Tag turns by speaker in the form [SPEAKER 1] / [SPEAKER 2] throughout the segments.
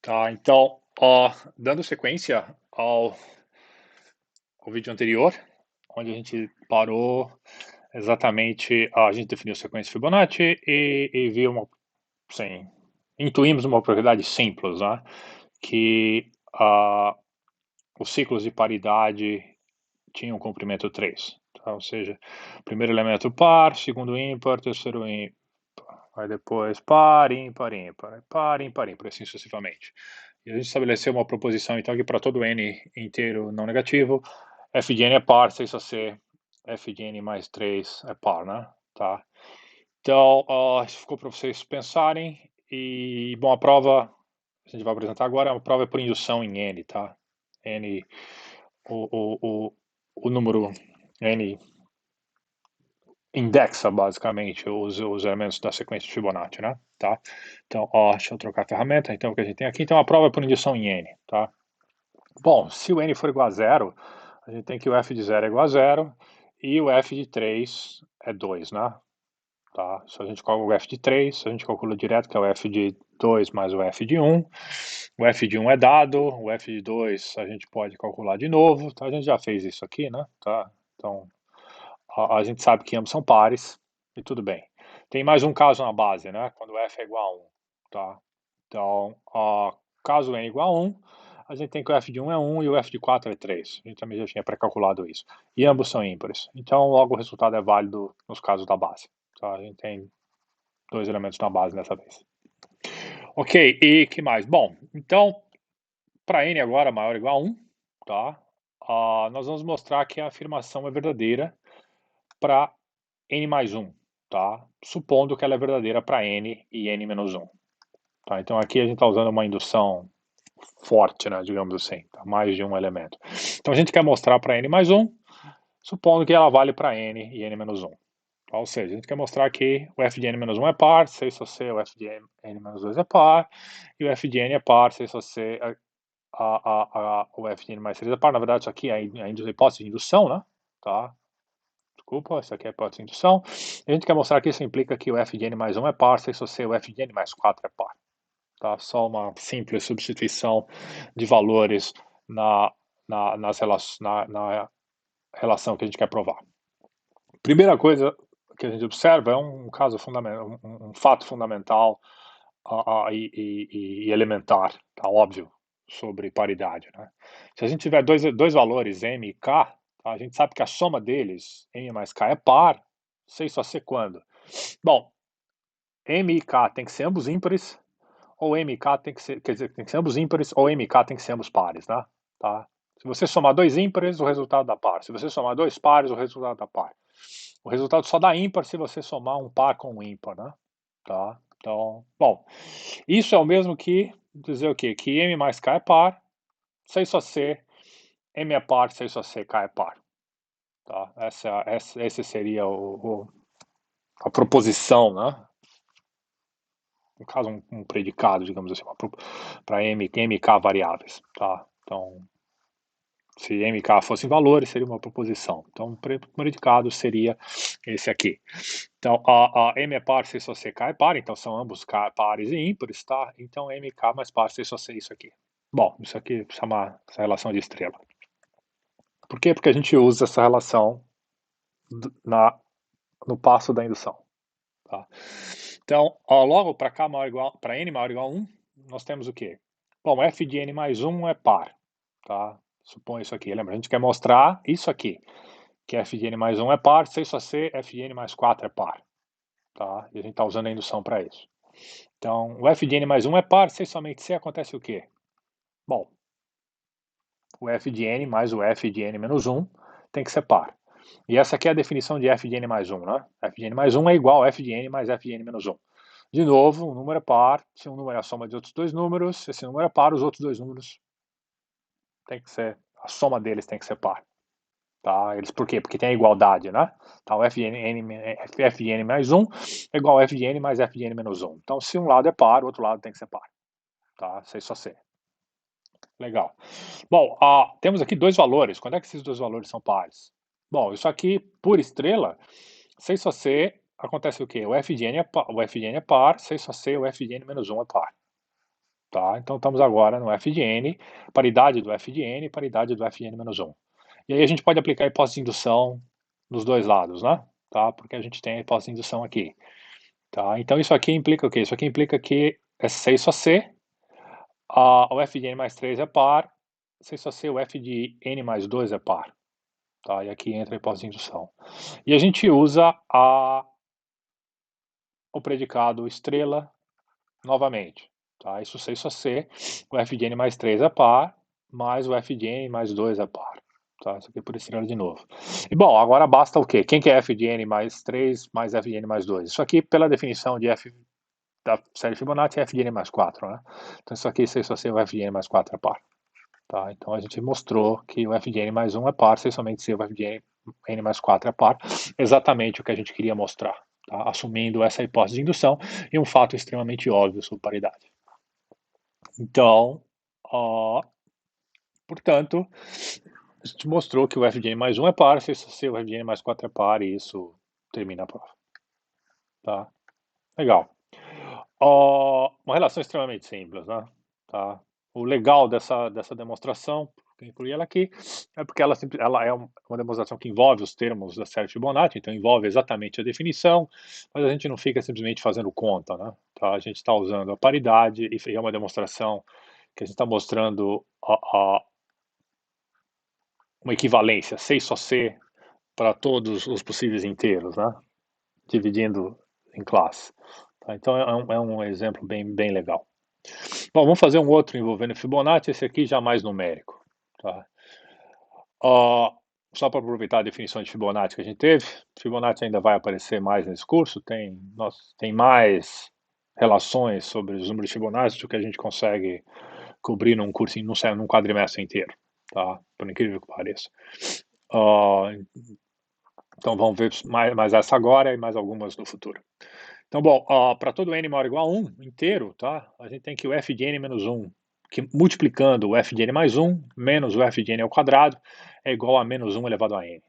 [SPEAKER 1] Tá, então, dando sequência ao vídeo anterior, onde a gente parou exatamente, a gente definiu a sequência Fibonacci e viu sim, intuímos uma propriedade simples, né? Que os ciclos de paridade tinham comprimento 3. Tá? Ou seja, primeiro elemento par, segundo ímpar, terceiro ímpar. Aí depois par, ímpar, ímpar, par, ímpar, ímpar, assim sucessivamente. E a gente estabeleceu uma proposição, então, que para todo n inteiro não negativo, f de n é par, 6 só c, f de n mais 3 é par, né? Tá? Então, isso ficou para vocês pensarem. E, bom, a prova que a gente vai apresentar agora é uma prova por indução em n, tá? N, o número n indexa basicamente os elementos da sequência de Fibonacci, né? Tá? Então, deixa eu trocar a ferramenta. Então, o que a gente tem aqui, então, a prova é por indução em n, tá? Bom, se o n for igual a zero, a gente tem que o f de 0 é igual a zero e o f de 3 é 2, né? Tá? Se a gente calcula o f de 3, a gente calcula direto que é o f de 2 mais o f de 1. O f de 1 é dado, o f de 2 a gente pode calcular de novo, tá? A gente já fez isso aqui, né? Tá? Então, a gente sabe que ambos são pares e tudo bem. Tem mais um caso na base, né? Quando f é igual a 1, tá? Então, caso n é igual a 1, a gente tem que o f de 1 é 1 e o f de 4 é 3. A gente também já tinha pré-calculado isso. E ambos são ímpares. Então, logo o resultado é válido nos casos da base. Tá? A gente tem dois elementos na base dessa vez. Ok, e que mais? Bom, então, para n agora maior ou igual a 1, tá? Nós vamos mostrar que a afirmação é verdadeira para n mais 1, tá? Supondo que ela é verdadeira para n e n menos 1. Tá? Então aqui a gente está usando uma indução forte, né, digamos assim, tá? Mais de um elemento. Então a gente quer mostrar para n mais 1, supondo que ela vale para n e n menos 1. Tá? Ou seja, a gente quer mostrar que o f de n menos 1 é par, 6 só c, o f de n menos 2 é par, e o f de n é par, 6 só c, o f de n mais 3 é par. Na verdade, isso aqui é a hipótese de indução, né? Tá? Desculpa, isso aqui é a hipótese de indução. A gente quer mostrar que isso implica que o f de n mais 1 é par, 6 só c, o f de n mais 4 é par. Tá? Só uma simples substituição de valores na relação que a gente quer provar. Primeira coisa que a gente observa é um caso fundamental, um fato fundamental e elementar, tá? Óbvio, sobre paridade, né? Se a gente tiver dois valores, m e k, tá? A gente sabe que a soma deles, m mais k, é par, sei só ser quando. Bom, m e k tem que ser ambos ímpares, ou m e k tem que ser, quer dizer, tem que ser ambos ímpares, ou m e k tem que ser ambos pares, né? Tá? Se você somar dois ímpares, o resultado dá par. Se você somar dois pares, o resultado dá par. O resultado só dá ímpar se você somar um par com um ímpar, né? Tá? Então, bom, isso é o mesmo que dizer o quê? Que m mais k é par, 6 só c, m é par, 6 só c, k é par. Tá? Esse seria a proposição, né? No caso, um predicado, digamos assim, para m e k variáveis. Tá? Então, se m e k fossem valores, seria uma proposição. Então, o predicado seria esse aqui. Então, a M é par, C só C, K é par, então são ambos pares e ímpares, tá? Então, M, K mais par, C só C, isso aqui. Bom, isso aqui chama essa relação de estrela. Por quê? Porque a gente usa essa relação no passo da indução. Tá? Então, logo para K maior igual, para N maior ou igual a 1, nós temos o quê? Bom, F de N mais 1 é par, tá? Supõe isso aqui, lembra? A gente quer mostrar isso aqui, que F de N mais 1 é par, C só C, F de N mais 4 é par. Tá? E a gente está usando a indução para isso. Então, o f de n mais 1 é par, se somente C acontece o quê? Bom, o f de n mais o f de n menos 1 tem que ser par. E essa aqui é a definição de f de n mais 1, né? F de n mais 1 é igual a f de n mais f de n menos 1. De novo, um número é par, se um número é a soma de outros dois números, se esse número é par, os outros dois números tem que ser, a soma deles tem que ser par. Tá? Eles, por quê? Porque tem a igualdade, né? Então, f de n mais 1 é igual a f de n mais f de n menos 1. Então, se um lado é par, o outro lado tem que ser par. Tá? Sei só C. Legal. Bom, temos aqui dois valores. Quando é que esses dois valores são pares? Bom, isso aqui, por estrela, 6 só C, acontece o quê? O f de n é par, 6 só C, o f de n menos 1 é par. Tá? Então estamos agora no f de n, paridade do f de n, paridade do f de n menos 1. E aí a gente pode aplicar a hipótese de indução nos dois lados, né? Tá? Porque a gente tem a hipótese de indução aqui. Tá? Então isso aqui implica o quê? Isso aqui implica que é 6 só c, o f de n mais 3 é par, 6 só c, o f de n mais 2 é par. Tá? E aqui entra a hipótese de indução. E a gente usa o predicado estrela novamente. Tá? Isso 6 só c, o f de n mais 3 é par, mais o f de n mais 2 é par. Tá? Isso aqui é por estrela de novo. E bom, agora basta o quê? Quem que é f de n mais 3 mais f de n mais 2? Isso aqui, pela definição de f da série Fibonacci, é f de n mais 4. Né? Então isso aqui 6 só c, o f de n mais 4 é par. Tá? Então a gente mostrou que o f de n mais 1 é par, se somente se o f de n mais 4 é par, exatamente o que a gente queria mostrar, tá? Assumindo essa hipótese de indução e um fato extremamente óbvio sobre paridade. Então, portanto, a gente mostrou que o f de n mais 1 é par, se o f de n mais 4 é par, e isso termina a prova. Tá? Legal. Uma relação extremamente simples, né? Tá? O legal dessa demonstração, que eu incluí ela aqui, é porque ela é uma demonstração que envolve os termos da série Fibonacci, então envolve exatamente a definição, mas a gente não fica simplesmente fazendo conta, né? Tá? A gente está usando a paridade e é uma demonstração que a gente está mostrando uma equivalência, 6 só C, para todos os possíveis inteiros, né? Dividindo em classe. Tá? Então é um exemplo bem legal. Bom, vamos fazer um outro envolvendo Fibonacci, esse aqui já mais numérico. Tá? Só para aproveitar a definição de Fibonacci que a gente teve, Fibonacci ainda vai aparecer mais nesse curso, tem mais relações sobre os números de Fibonacci do que a gente consegue cobrir num curso, num quadrimestre inteiro, tá? Por incrível que pareça. Então vamos ver mais essa agora e mais algumas no futuro. Então, bom, para todo n maior ou igual a 1 inteiro, tá? A gente tem que o f de n menos 1, que multiplicando o f de n mais 1 menos o f de n ao quadrado é igual a menos 1 elevado a n.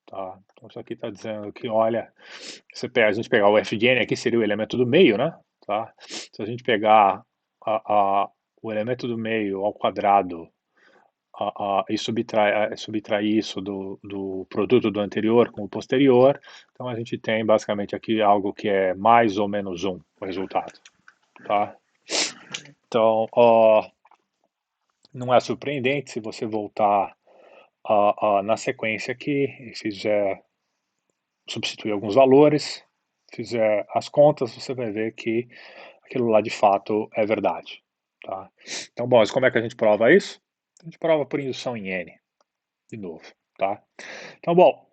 [SPEAKER 1] Tá? Então isso aqui está dizendo que, olha, a gente pegar o f de n aqui seria o elemento do meio, né? Tá? Se a gente pegar o elemento do meio ao quadrado e subtrair isso do produto do anterior com o posterior, então a gente tem basicamente aqui algo que é mais ou menos 1 o resultado. Tá? Então, não é surpreendente se você voltar na sequência aqui e fizer substituir alguns valores, fizer as contas, você vai ver que aquilo lá de fato é verdade. Tá? Então, bom, mas como é que a gente prova isso? A gente prova por indução em n, de novo. Tá? Então, bom,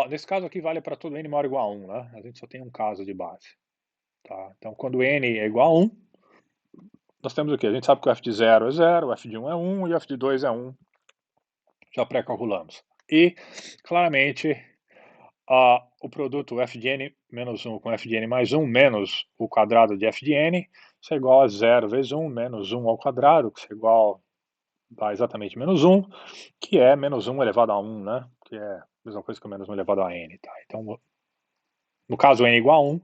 [SPEAKER 1] nesse caso aqui vale para todo n maior ou igual a 1, né? A gente só tem um caso de base. Tá? Então, quando n é igual a 1, nós temos o quê? A gente sabe que o f de 0 é 0, o f de 1 é 1 e o f de 2 é 1. Já pré-calculamos. E, claramente, o produto f de n menos 1 com f de n mais 1 menos o quadrado de f de n, isso é igual a 0 vezes 1 menos 1 ao quadrado, que é igual a exatamente menos 1, que é menos 1 elevado a 1, né? Que é a mesma coisa que o menos 1 elevado a n. Tá? Então, no caso n igual a 1,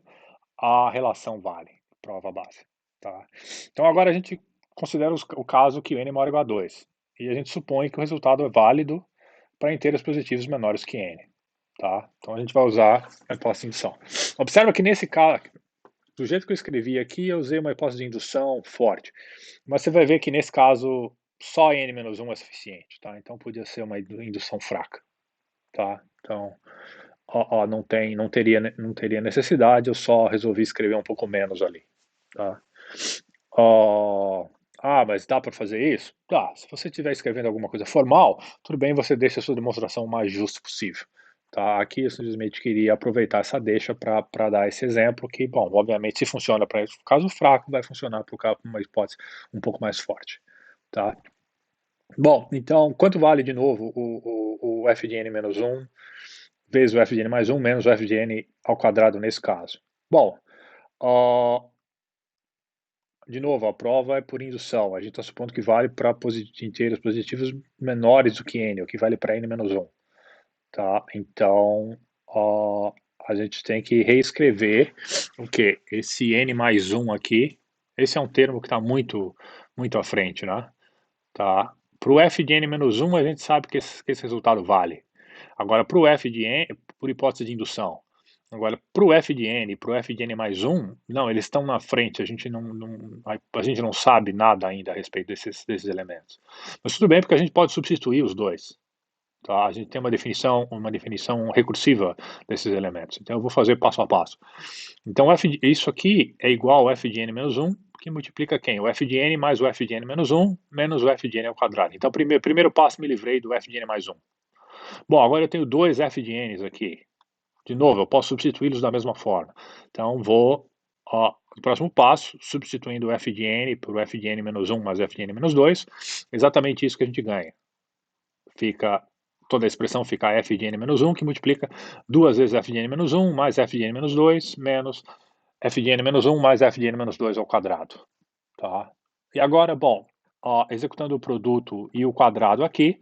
[SPEAKER 1] a relação vale, prova base. Tá? Então agora a gente considera o caso que n é maior ou igual a 2. E a gente supõe que o resultado é válido para inteiros positivos menores que n. Tá? Então a gente vai usar a hipótese de indução. Observa que nesse caso, do jeito que eu escrevi aqui, eu usei uma hipótese de indução forte. Mas você vai ver que nesse caso só n menos 1 é suficiente. Tá? Então podia ser uma indução fraca. Tá? Então não teria necessidade, eu só resolvi escrever um pouco menos ali. Tá? Mas dá para fazer isso? Tá, se você estiver escrevendo alguma coisa formal, tudo bem, você deixa a sua demonstração o mais justa possível. Tá? Aqui eu simplesmente queria aproveitar essa deixa para dar esse exemplo que, bom, obviamente se funciona para o caso fraco, vai funcionar para uma hipótese um pouco mais forte. Tá? Bom, então, quanto vale de novo o f de n menos 1 vezes o f de n mais 1 menos o f de n ao quadrado nesse caso? Bom, de novo, a prova é por indução. A gente está supondo que vale para inteiros positivos menores do que n, o que vale para n menos 1. Tá? Então, a gente tem que reescrever o quê? Esse n mais 1 aqui Esse é um termo que está muito à frente, né? Tá? Para o f de n-1, a gente sabe que esse resultado vale. Agora, para o f de n, por hipótese de indução. Agora, para o f de n e para o f de n mais 1, não, eles estão na frente, a gente não sabe nada ainda a respeito desses elementos. Mas tudo bem, porque a gente pode substituir os dois. Tá? A gente tem uma definição recursiva desses elementos. Então, eu vou fazer passo a passo. Então, isso aqui é igual ao f de n menos 1, que multiplica quem? O f de n mais o f de n menos 1, menos o f de n ao quadrado. Então, primeiro passo, me livrei do f de n mais 1. Bom, agora eu tenho dois f de n's aqui. De novo, eu posso substituí-los da mesma forma. Então, no próximo passo, substituindo o f de n por f de n menos 1 mais f de n menos 2, exatamente isso que a gente ganha. Toda a expressão fica f de n menos 1, que multiplica duas vezes f de n menos 1 mais f de n menos 2 menos f de n menos 1 mais f de n menos 2 ao quadrado. Tá? E agora, bom, executando o produto e o quadrado aqui,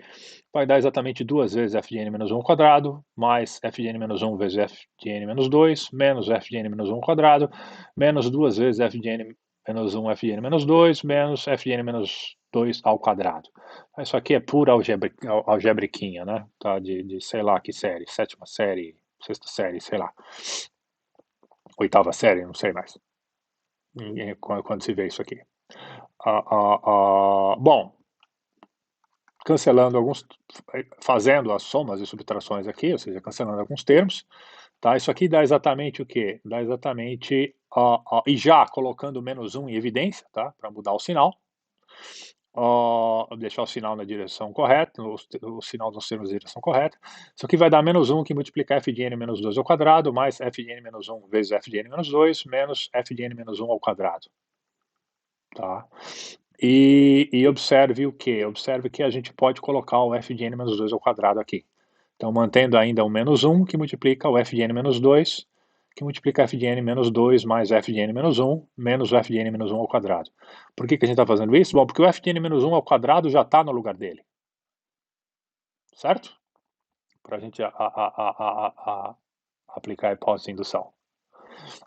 [SPEAKER 1] vai dar exatamente duas vezes f de n menos 1 ao quadrado, mais f de n menos 1 vezes f de n menos 2, menos f de n menos 1 ao quadrado, menos duas vezes f de n menos 1, f de n menos 2, menos f de n menos 2 ao quadrado. Isso aqui é pura algebriquinha, né? Tá? De sei lá que série, sétima série, sexta série, sei lá. Oitava série, não sei mais. Quando se vê isso aqui. Bom, fazendo as somas e subtrações aqui, ou seja, cancelando alguns termos, tá? Isso aqui dá exatamente o quê? Dá exatamente, e já colocando menos 1 em evidência, tá? Para mudar o sinal, deixar o sinal na direção correta, o sinal dos termos na direção correta. Isso aqui vai dar menos 1, que multiplica f de n menos 2 ao quadrado, mais f de n menos 1 vezes f de n menos 2, menos f de n menos 1 ao quadrado. Tá? E observe o quê? Observe que a gente pode colocar o f de n menos 2 ao quadrado aqui. Então, mantendo ainda o menos 1, que multiplica o f de n menos 2, que multiplica f de n menos 2 mais f de n menos 1, menos o f de n menos 1 ao quadrado. Por que a gente está fazendo isso? Bom, porque o f de n menos 1 ao quadrado já está no lugar dele. Certo? Para a gente aplicar a hipótese de indução.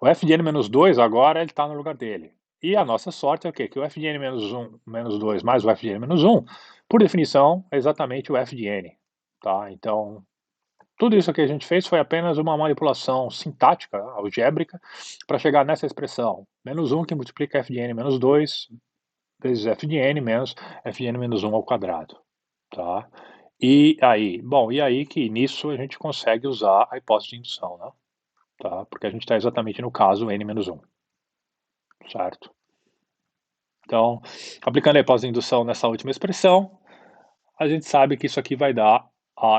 [SPEAKER 1] O f de n menos 2 agora ele está no lugar dele. E a nossa sorte é o quê? Que o f de n menos 1, menos 2 mais o f de n menos 1, por definição, é exatamente o f de n. Tá? Então, tudo isso que a gente fez foi apenas uma manipulação sintática, algébrica, para chegar nessa expressão. Menos 1 que multiplica f de n menos 2 vezes f de n menos f de n menos 1 ao quadrado. Tá? E aí que nisso a gente consegue usar a hipótese de indução, né? Tá? Porque a gente está exatamente no caso n menos 1. Certo? Então, aplicando a hipótese de indução nessa última expressão, a gente sabe que isso aqui vai dar,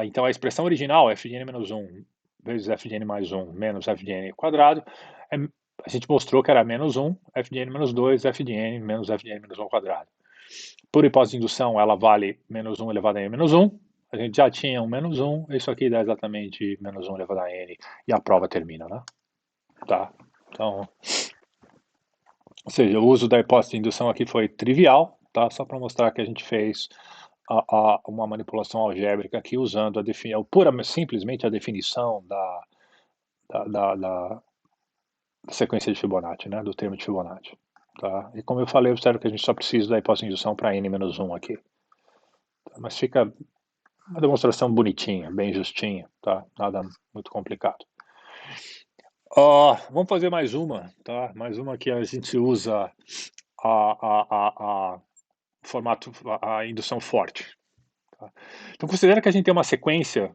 [SPEAKER 1] então a expressão original, f de n menos 1 vezes f de n mais 1 menos f de n quadrado, a gente mostrou que era menos 1, f de n menos 2, f de n menos f de n menos 1 ao quadrado. Por hipótese de indução, ela vale menos 1 elevado a n menos 1, a gente já tinha um menos 1, isso aqui dá exatamente menos 1 elevado a n, e a prova termina, né? Tá? Então, ou seja, o uso da hipótese de indução aqui foi trivial, tá? Só para mostrar que a gente fez uma manipulação algébrica aqui usando simplesmente a definição da sequência de Fibonacci, né? Do termo de Fibonacci. Tá? E como eu falei, eu espero que a gente só precise da hipótese de indução para n-1 aqui. Tá? Mas fica uma demonstração bonitinha, bem justinha, tá? Nada muito complicado. Vamos fazer mais uma, tá? Mais uma que a gente usa a formato, a indução forte. Tá? Então, considera que a gente tem uma sequência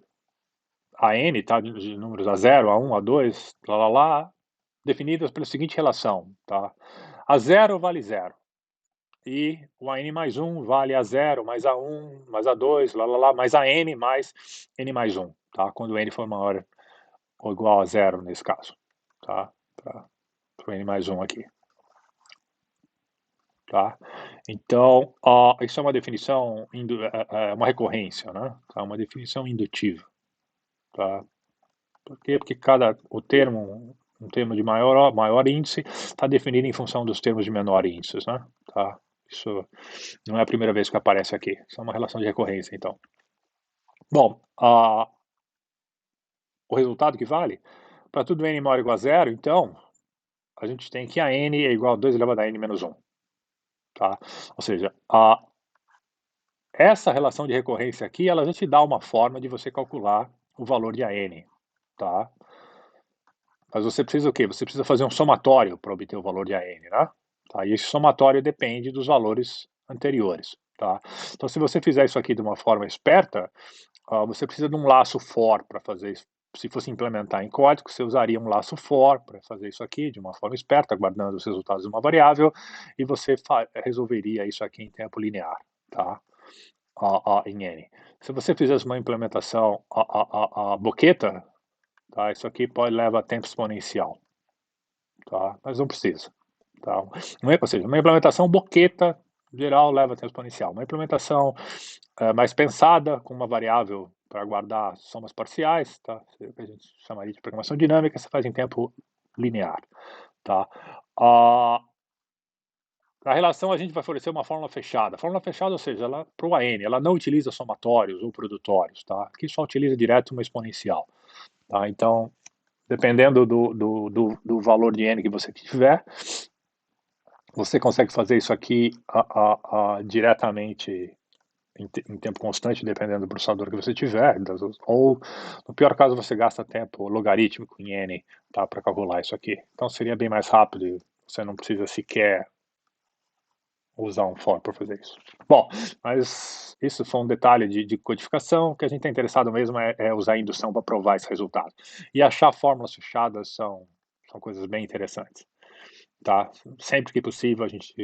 [SPEAKER 1] AN, tá? De números A0, A1, A2, definidas pela seguinte relação. Tá? A0 vale 0. E o AN mais 1 vale A0 mais A1 mais A2, mais AN mais N mais 1. Tá? Quando N for maior ou igual a 0 nesse caso. Tá? Para o N mais 1 aqui. Tá? Então, isso é uma definição, uma recorrência, né? Tá? Uma definição indutiva. Tá? Por quê? Porque um termo de maior índice está definido em função dos termos de menor índice, né? Tá? Isso não é a primeira vez que aparece aqui. Isso é uma relação de recorrência, então. Bom, o resultado que vale, para tudo n maior ou igual a 0, então, a gente tem que a n é igual a 2 elevado a n menos 1. Tá? Ou seja, essa relação de recorrência aqui, ela já te dá uma forma de você calcular o valor de AN. Tá? Mas você precisa o quê? Você precisa fazer um somatório para obter o valor de AN, né? Tá? E esse somatório depende dos valores anteriores. Tá? Então, se você fizer isso aqui de uma forma esperta, você precisa de um laço for para fazer isso. Se fosse implementar em código, você usaria um laço for para fazer isso aqui de uma forma esperta, guardando os resultados de uma variável, e você resolveria isso aqui em tempo linear, tá? Em N. Se você fizesse uma implementação boqueta, tá? Isso aqui leva tempo exponencial, tá? Mas não precisa. Tá? Ou seja, uma implementação boqueta geral leva tempo exponencial. Uma implementação mais pensada, com uma variável para guardar somas parciais, tá? Que a gente chamaria de programação dinâmica, você faz em tempo linear. Tá? A relação a gente vai fornecer uma fórmula fechada. Fórmula fechada, ou seja, ela para o AN, ela não utiliza somatórios ou produtórios, tá? Aqui só utiliza direto uma exponencial. Tá? Então, dependendo do valor de n que você tiver, você consegue fazer isso aqui diretamente em tempo constante, dependendo do processador que você tiver, ou no pior caso você gasta tempo logarítmico em n, tá, para calcular isso aqui. Então seria bem mais rápido e você não precisa sequer usar um for para fazer isso. Bom, mas isso foi um detalhe de codificação. O que a gente está interessado mesmo é usar a indução para provar esse resultado. E achar fórmulas fechadas são coisas bem interessantes. Tá? Sempre que possível a gente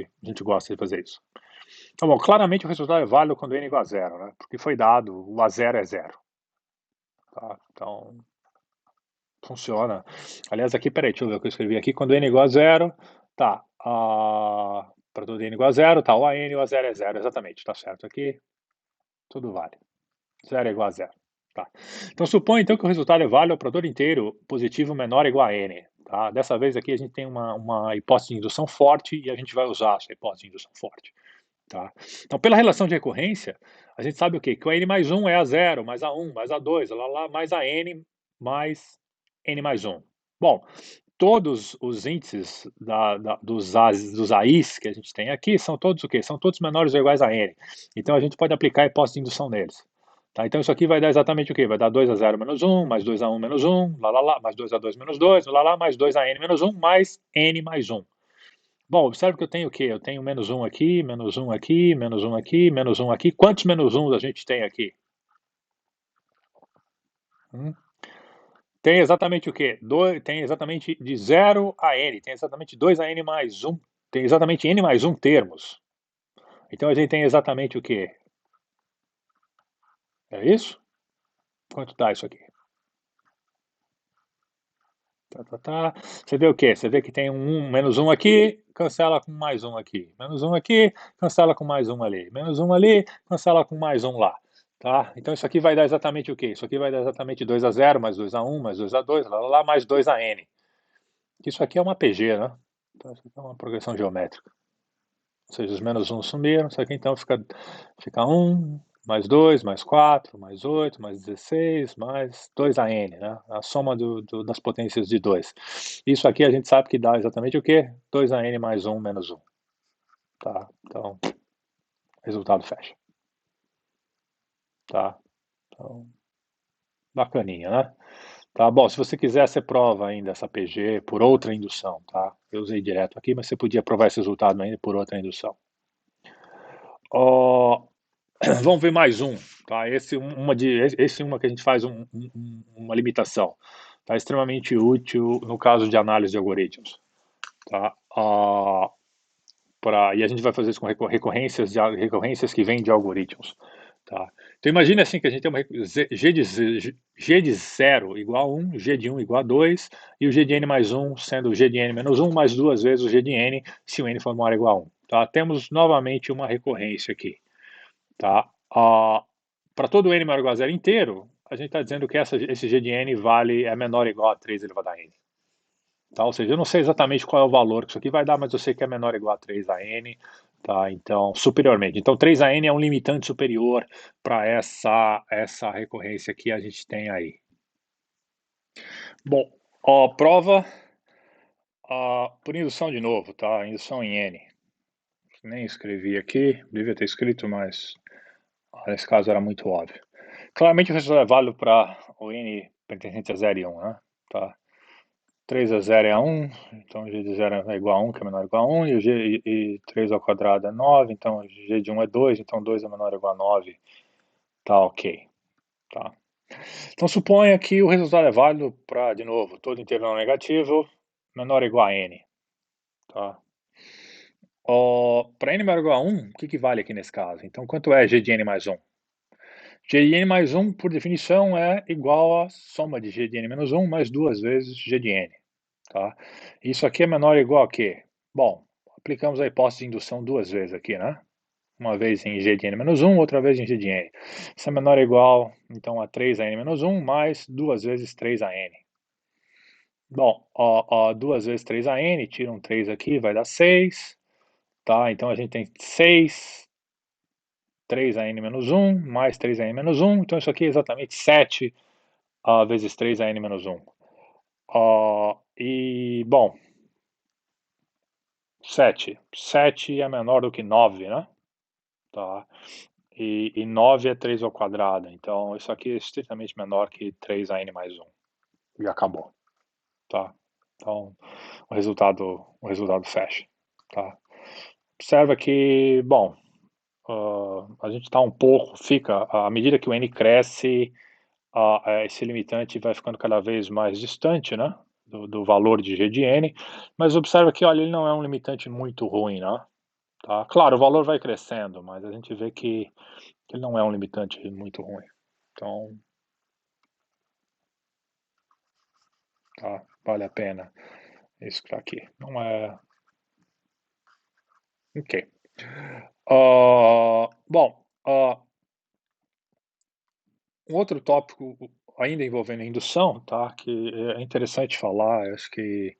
[SPEAKER 1] gosta de fazer isso. Então, bom, claramente o resultado é válido quando n é igual a zero, né? Porque foi dado, o A0 é zero. Tá? Então, funciona. Aliás, aqui, peraí, deixa eu ver o que eu escrevi aqui. Quando n é igual a zero, tá. Para todo n igual a zero, tá. O AN e o A0 é zero, exatamente. Tá certo aqui. Tudo vale. Zero é igual a zero. Tá. Então, suponha então que o resultado é válido para todo inteiro positivo menor ou igual a n. Tá? Dessa vez aqui a gente tem uma hipótese de indução forte e a gente vai usar essa hipótese de indução forte. Tá? Então, pela relação de recorrência, a gente sabe o quê? Que o n mais 1 é a 0, mais a 1, mais a 2, lá, mais a n, mais n mais 1. Bom, todos os índices dos AIs que a gente tem aqui são todos o quê? São todos menores ou iguais a n. Então, a gente pode aplicar a hipótese de indução neles. Tá? Então, isso aqui vai dar exatamente o quê? Vai dar 2 a 0 menos 1, mais 2 a 1 menos 1, lá, mais 2 a 2 menos 2, lá, mais 2 a n menos 1, mais n mais 1. Bom, observe que eu tenho o quê? Eu tenho menos 1 aqui, menos 1 aqui, menos 1 aqui, menos 1 aqui. Quantos menos 1 a gente tem aqui? Tem exatamente o quê? Tem exatamente de 0 a n, tem exatamente 2 a n mais 1, tem exatamente n mais 1 termos. Então a gente tem exatamente o quê? É isso? Quanto dá isso aqui? Você vê o quê? Você vê que tem menos 1 aqui, cancela com mais 1 aqui. Menos 1 aqui, cancela com mais 1 ali. Menos 1 ali, cancela com mais 1 lá. Tá? Então isso aqui vai dar exatamente o quê? Isso aqui vai dar exatamente 2 a 0, mais 2 a 1, mais 2 a 2, lá, mais 2 a n. Isso aqui é uma PG, né? Então isso aqui é uma progressão geométrica. Ou seja, os menos 1 sumiram, isso aqui então fica 1, mais 2, mais 4, mais 8, mais 16, mais 2 a n, né? A soma das potências de 2. Isso aqui a gente sabe que dá exatamente o quê? 2 a n mais 1 menos 1. Tá? Então, resultado fecha. Tá? Então, bacaninha, né? Tá bom, se você quiser, você prova ainda essa PG por outra indução, tá? Eu usei direto aqui, mas você podia provar esse resultado ainda por outra indução. Vamos ver mais um, tá? Esse é uma que a gente faz uma limitação, tá? Extremamente útil no caso de análise de algoritmos, tá? E a gente vai fazer isso com recorrências que vêm de algoritmos, tá? Então imagine assim que a gente tem uma G de 0 igual a 1, G de 1 igual a 2, e o G de n mais 1 sendo o G de n menos 1 mais duas vezes o G de n, se o n for maior ou igual a 1. Tá? Temos novamente uma recorrência aqui. Tá? Para todo n maior ou igual a 0 inteiro, a gente está dizendo que esse G de n é menor ou igual a 3 elevado a n. Tá? Ou seja, eu não sei exatamente qual é o valor que isso aqui vai dar, mas eu sei que é menor ou igual a 3 a n, tá? Então, superiormente. Então, 3 a n é um limitante superior para essa recorrência que a gente tem aí. Bom, prova por indução de novo, tá? Indução em N. Nem escrevi aqui, devia ter escrito, mas nesse caso era muito óbvio. Claramente o resultado é válido para o N pertencente a 0 e 1, né? Tá? 3 a 0 é 1, então g de 0 é igual a 1, que é menor ou igual a 1, e, e 3 ao quadrado é 9, então g de 1 é 2, então 2 é menor ou igual a 9. Tá ok. Tá. Então suponha que o resultado é válido para, de novo, todo integral negativo menor ou igual a n. Tá? Para n menor ou igual a 1, o que vale aqui nesse caso? Então quanto é g de n mais 1? G de n mais 1, por definição, é igual à soma de g de n menos 1 mais 2 vezes g de n. Tá? Isso aqui é menor ou igual a quê? Bom, aplicamos a hipótese de indução duas vezes aqui, né? Uma vez em g de n menos 1, outra vez em g de n. Isso é menor ou igual, então, a 3 a n menos 1 mais 2 vezes 3 a n. Bom, 2 vezes 3 a n, tira um 3 aqui, vai dar 6. Tá? Então a gente tem 6, 3 a n menos 1, mais 3 a n menos 1. Então isso aqui é exatamente 7 vezes 3 a n menos 1. E, bom, 7. 7 é menor do que 9, né? Tá? E 9 é 3 ao quadrado. Então isso aqui é estritamente menor que 3 a n mais 1. E acabou. Tá? Então o resultado fecha. Tá? Observa que, bom, a gente está um pouco, à medida que o n cresce, esse limitante vai ficando cada vez mais distante, né, do valor de g de n, mas observa que, olha, ele não é um limitante muito ruim, né, tá? Claro, o valor vai crescendo, mas a gente vê que ele não é um limitante muito ruim. Então, tá, vale a pena isso que tá aqui. Não é... Ok. Bom, um outro tópico ainda envolvendo indução, tá, que é interessante falar, acho que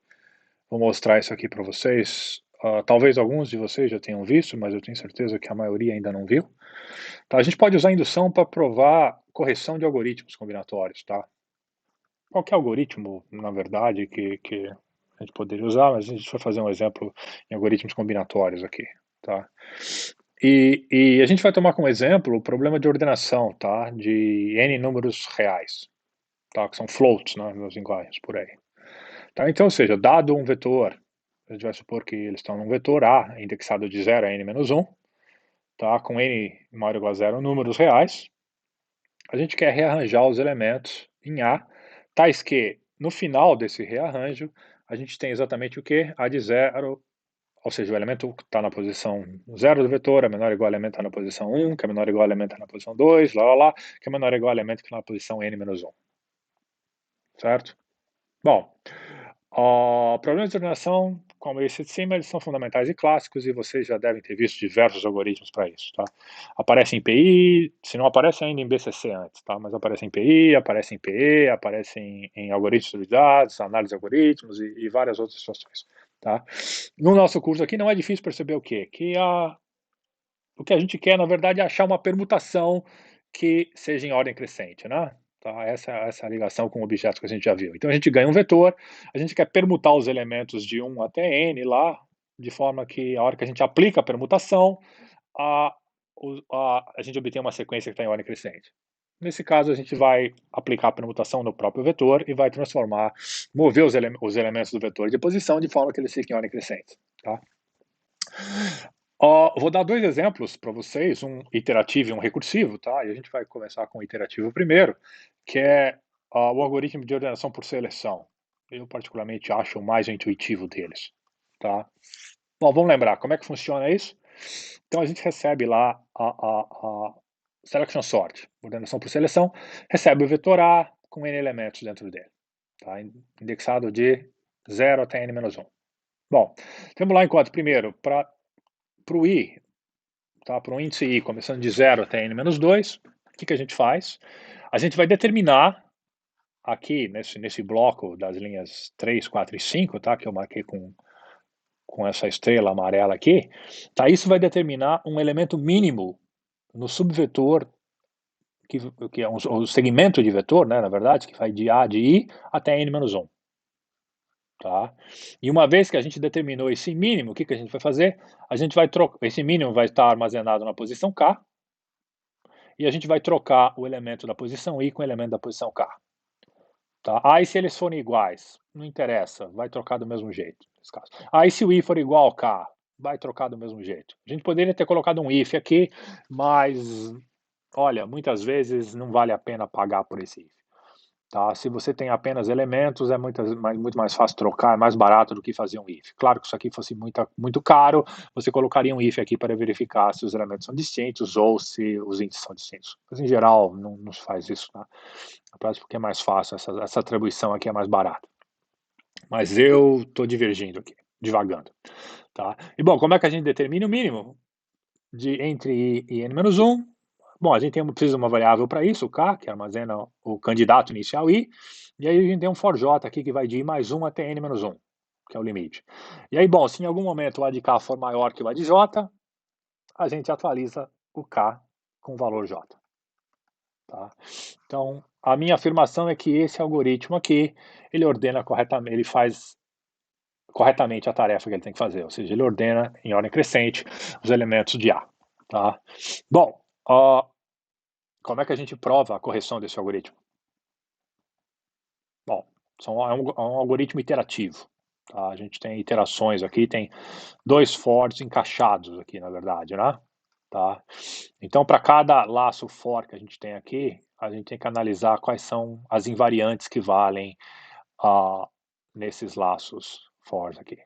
[SPEAKER 1] vou mostrar isso aqui para vocês. Talvez alguns de vocês já tenham visto, mas eu tenho certeza que a maioria ainda não viu. Tá, a gente pode usar indução para provar correção de algoritmos combinatórios, tá? Qualquer algoritmo, na verdade, que a gente poderia usar, mas a gente vai fazer um exemplo em algoritmos combinatórios aqui, tá? E a gente vai tomar como exemplo o problema de ordenação, tá? De n números reais, tá? Que são floats, né, nas linguagens por aí. Tá? Então, ou seja, dado um vetor, a gente vai supor que eles estão num vetor A, indexado de 0 a n menos 1, tá? Com n maior ou igual a 0 números reais, a gente quer rearranjar os elementos em A, tais que, no final desse rearranjo, a gente tem exatamente o que? A de 0, ou seja, o elemento que está na posição 0 do vetor é menor ou igual ao elemento que está na posição 1, que é menor ou igual ao elemento que está na posição 2, lá, que é menor ou igual ao elemento que está na posição n menos 1. Certo? Bom, problemas de ordenação, como esse de cima, eles são fundamentais e clássicos e vocês já devem ter visto diversos algoritmos para isso, tá? Aparece em PI, se não aparece ainda em BCC antes, tá? Mas aparece em PI, aparece em PE, aparece em algoritmos de dados, análise de algoritmos e várias outras situações, tá? No nosso curso aqui não é difícil perceber o quê? O que a gente quer, na verdade, é achar uma permutação que seja em ordem crescente, né? Tá? Essa é a ligação com objetos que a gente já viu. Então a gente ganha um vetor, a gente quer permutar os elementos de 1 até n lá, de forma que a hora que a gente aplica a permutação, a, a gente obtém uma sequência que está em ordem crescente. Nesse caso, a gente vai aplicar a permutação no próprio vetor e vai transformar, mover os elementos do vetor de posição de forma que eles fiquem em ordem crescente. Tá? Vou dar dois exemplos para vocês, um iterativo e um recursivo, tá? E a gente vai começar com o iterativo primeiro, que é o algoritmo de ordenação por seleção. Eu particularmente acho o mais intuitivo deles, tá? Bom, vamos lembrar, como é que funciona isso? Então a gente recebe lá a selection sort, ordenação por seleção, recebe o vetor A com n elementos dentro dele, tá? Indexado de 0 até n menos 1. Bom, temos lá enquanto, primeiro, para o i, tá? Para um índice i começando de 0 até n menos 2, o que a gente faz? A gente vai determinar aqui, nesse bloco das linhas 3, 4 e 5, tá? Que eu marquei com essa estrela amarela aqui, tá? Isso vai determinar um elemento mínimo no subvetor, que é um segmento de vetor, né, na verdade, que vai de A de I até n menos 1. tá? E uma vez que a gente determinou esse mínimo, o que que a gente vai fazer? A gente vai trocar esse mínimo vai estar armazenado na posição K, e a gente vai trocar o elemento da posição I com o elemento da posição K, tá? Aí se eles forem iguais, não interessa, vai trocar do mesmo jeito, nesse caso. Aí se o I for igual ao K, vai trocar do mesmo jeito. A gente poderia ter colocado um if aqui, mas, olha, muitas vezes não vale a pena pagar por esse if. Tá? Se você tem apenas elementos, é muito mais fácil trocar, é mais barato do que fazer um if. Claro que se isso aqui fosse muito caro, você colocaria um if aqui para verificar se os elementos são distintos ou se os índices são distintos. Mas, em geral, não se faz isso. Tá? Apenas porque é mais fácil, essa atribuição aqui é mais barata. Mas eu estou divergindo aqui, divagando. Tá? E, bom, como é que a gente determina o mínimo entre I e n-1? Bom, a gente precisa de uma variável para isso, o k, que armazena o candidato inicial I, e aí a gente tem um for j aqui que vai de I mais 1 até n-1, que é o limite. E aí, bom, se em algum momento o A de k for maior que o A de j, a gente atualiza o k com o valor j. Tá? Então, a minha afirmação é que esse algoritmo aqui, ele ordena corretamente, ele faz corretamente a tarefa que ele tem que fazer, ou seja, ele ordena em ordem crescente os elementos de A. Tá? Bom, como é que a gente prova a correção desse algoritmo? Bom, é um algoritmo iterativo. Tá? A gente tem iterações aqui, tem 2 fors encaixados aqui, na verdade, né? Tá? Então, para cada laço for que a gente tem aqui, a gente tem que analisar quais são as invariantes que valem nesses laços fors aqui.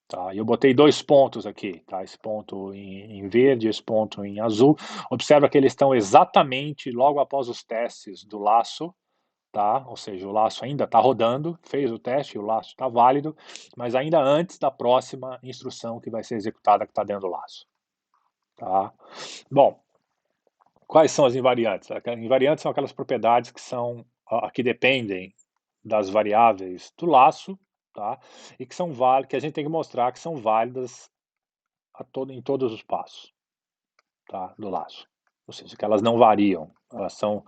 [SPEAKER 1] Tá? E eu botei 2 pontos aqui, tá? Esse ponto em verde, esse ponto em azul. Observa que eles estão exatamente logo após os testes do laço, tá? Ou seja, o laço ainda está rodando, fez o teste, o laço está válido, mas ainda antes da próxima instrução que vai ser executada que está dentro do laço. Tá? Bom, quais são as invariantes? As invariantes são aquelas propriedades que dependem das variáveis do laço, tá? E que são válidas, que a gente tem que mostrar que são válidas em todos os passos, tá? Do laço. Ou seja, que elas não variam, elas são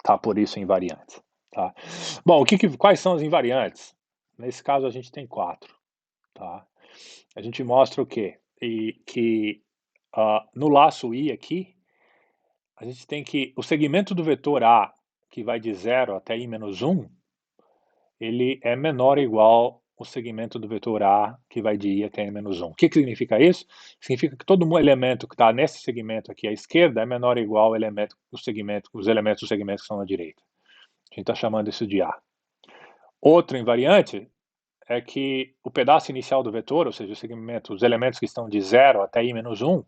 [SPEAKER 1] tá por isso invariantes, tá? Bom, quais são as invariantes? Nesse caso a gente tem 4, tá? A gente mostra o quê? Que no laço I aqui, a gente tem que o segmento do vetor A, que vai de 0 até I-1, ele é menor ou igual o segmento do vetor A, que vai de I até N-1. O que significa isso? Significa que todo elemento que está nesse segmento aqui à esquerda é menor ou igual ao elemento, os elementos do segmento que estão à direita. A gente está chamando isso de A. Outra invariante é que o pedaço inicial do vetor, ou seja, o segmento, os elementos que estão de 0 até I-1,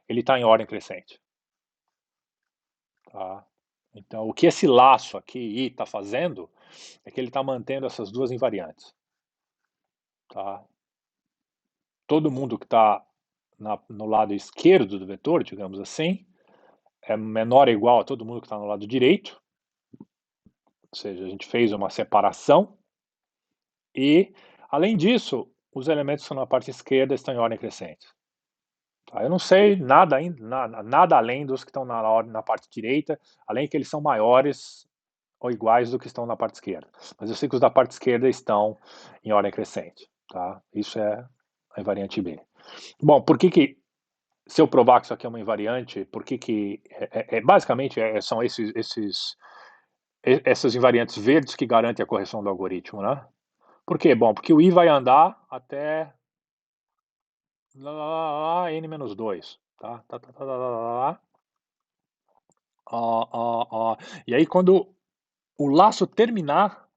[SPEAKER 1] ele está em ordem crescente. Tá? Então, o que esse laço aqui, I, está fazendo, é que ele está mantendo essas duas invariantes. Tá? Todo mundo que está no lado esquerdo do vetor, digamos assim, é menor ou igual a todo mundo que está no lado direito, ou seja, a gente fez uma separação, e, além disso, os elementos que estão na parte esquerda estão em ordem crescente. Tá? Eu não sei nada além dos que estão na parte direita, além que eles são maiores ou iguais do que estão na parte esquerda. Mas eu sei que os da parte esquerda estão em ordem crescente. Tá? Isso é a invariante B. Bom, se eu provar que isso aqui é uma invariante, por que basicamente são essas invariantes verdes que garantem a correção do algoritmo, né? Por quê? Bom, porque o I vai andar até n-2, tá? E aí quando o laço terminar,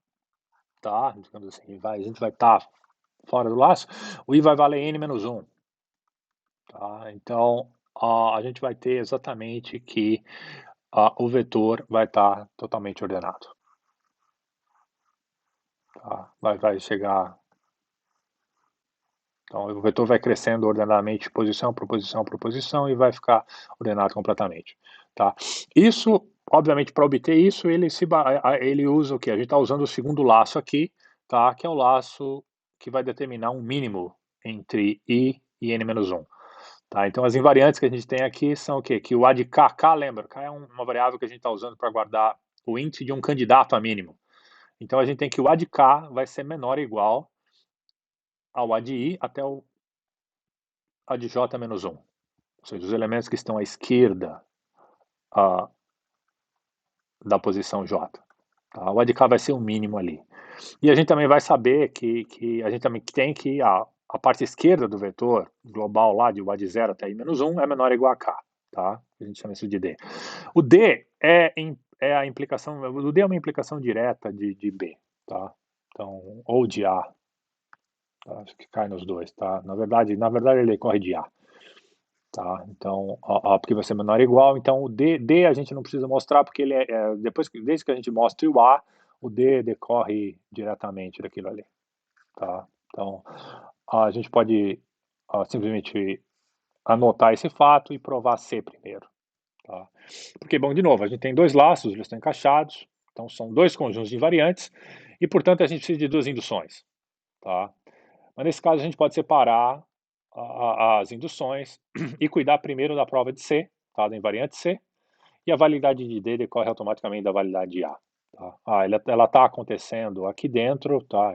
[SPEAKER 1] tá? Digamos assim, a gente vai estar fora do laço, o I vai valer n-1. Tá? Então, a gente vai ter exatamente que o vetor vai estar totalmente ordenado. Tá? Vai chegar. Então, o vetor vai crescendo ordenadamente, posição por posição por posição, e vai ficar ordenado completamente. Tá? Isso, obviamente, para obter isso, ele usa o que? A gente está usando o segundo laço aqui, tá? Que é o laço que vai determinar um mínimo entre I e n-1. Tá? Então, as invariantes que a gente tem aqui são o quê? Que o A de K, lembra? K é uma variável que a gente está usando para guardar o índice de um candidato a mínimo. Então a gente tem que o A de K vai ser menor ou igual ao A de I até o A de J menos 1. Ou seja, os elementos que estão à esquerda a, da posição J. Tá? O A de K vai ser o mínimo ali. E a gente também vai saber que a gente também tem que a parte esquerda do vetor global lá, de o A de 0 até I menos 1, é menor ou igual a K. Tá? A gente chama isso de D. O D é a implicação, o D é uma implicação direta de B. Tá? Então, ou de A. Tá? Acho que cai nos dois. Tá? Na verdade ele decorre de A. Tá? Então, porque vai ser menor ou igual, então o D a gente não precisa mostrar, porque ele desde que a gente mostre o A, o D decorre diretamente daquilo ali. Tá? Então, a gente pode simplesmente anotar esse fato e provar C primeiro. Tá? Porque, bom, de novo, a gente tem dois laços, eles estão encaixados, então são dois conjuntos de invariantes, e, portanto, a gente precisa de duas induções. Tá? Mas, nesse caso, a gente pode separar as induções e cuidar primeiro da prova de C, tá? Da invariante C, e a validade de D decorre automaticamente da validade de A. Tá? Ela está acontecendo aqui dentro, tá?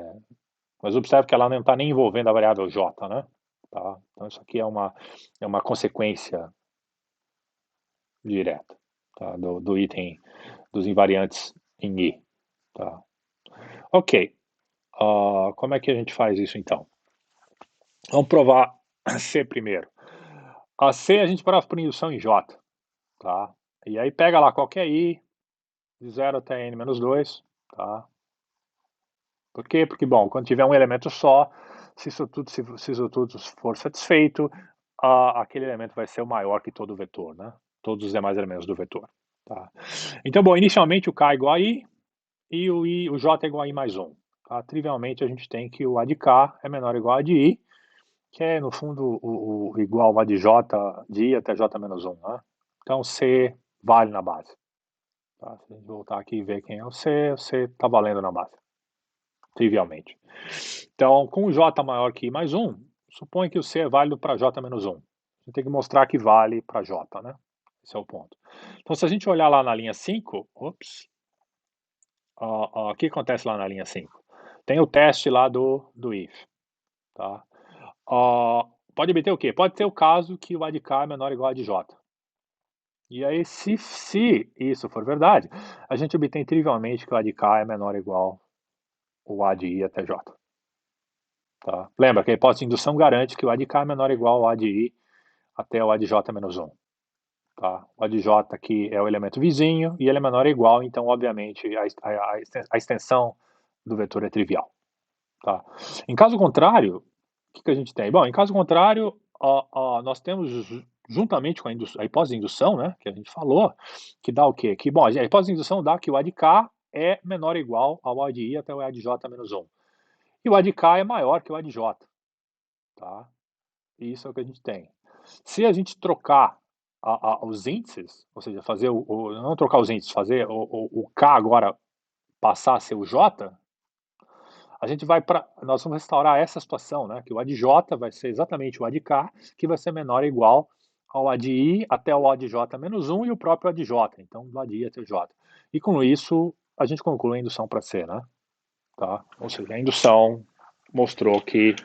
[SPEAKER 1] Mas observe que ela não está nem envolvendo a variável J, né? Tá? Então isso aqui é uma consequência direta, tá? do item dos invariantes em I. Tá? Ok. Como é que a gente faz isso então? Vamos provar C primeiro. A C a gente prova por indução em J. Tá? E aí pega lá qualquer I, de 0 até N menos 2. Tá? Por quê? Porque, bom, quando tiver um elemento só, se isso tudo for satisfeito, aquele elemento vai ser o maior que todo o vetor, né? Todos os demais elementos do vetor. Tá? Então, bom, inicialmente o K é igual a I e o J é igual a I mais 1. Tá? Trivialmente, a gente tem que o A de K é menor ou igual a de I, que é, no fundo, o igual a de J, de I até J menos 1. Né? Então, C vale na base. Tá? Se a gente voltar aqui e ver quem é o C está valendo na base, trivialmente. Então, com o J maior que I mais 1, supõe que o C é válido para J menos 1. A gente tem que mostrar que vale para J, né? Esse é o ponto. Então, se a gente olhar lá na linha 5, o que acontece lá na linha 5? Tem o teste lá do if. Tá? Pode obter o quê? Pode ter o caso que o A de K é menor ou igual a de J. E aí, se isso for verdade, a gente obtém trivialmente que o A de K é menor ou igual ao A de I até J. Tá? Lembra que a hipótese de indução garante que o A de K é menor ou igual ao A de I até o A de J menos 1. Tá? O A de J aqui é o elemento vizinho e ele é menor ou igual, então, obviamente, a extensão do vetor é trivial. Tá? Em caso contrário, o que a gente tem? Bom, em caso contrário, nós temos, juntamente com a hipótese de indução, né, que a gente falou, que dá o quê? Que, bom, a hipótese de indução dá que o A de K é menor ou igual ao A de I até o A de J menos 1. E o A de K é maior que o A de J. Tá? Isso é o que a gente tem. Se a gente trocar os índices, ou seja, fazer não trocar os índices, fazer o K agora passar a ser o J, a gente nós vamos restaurar essa situação, né? Que o A de J vai ser exatamente o A de K, que vai ser menor ou igual ao A de I até o A de J menos 1 e o próprio A de J. Então, do A de I até o J. E com isso, a gente conclui a indução para C, né? Tá? Ou seja, a indução mostrou que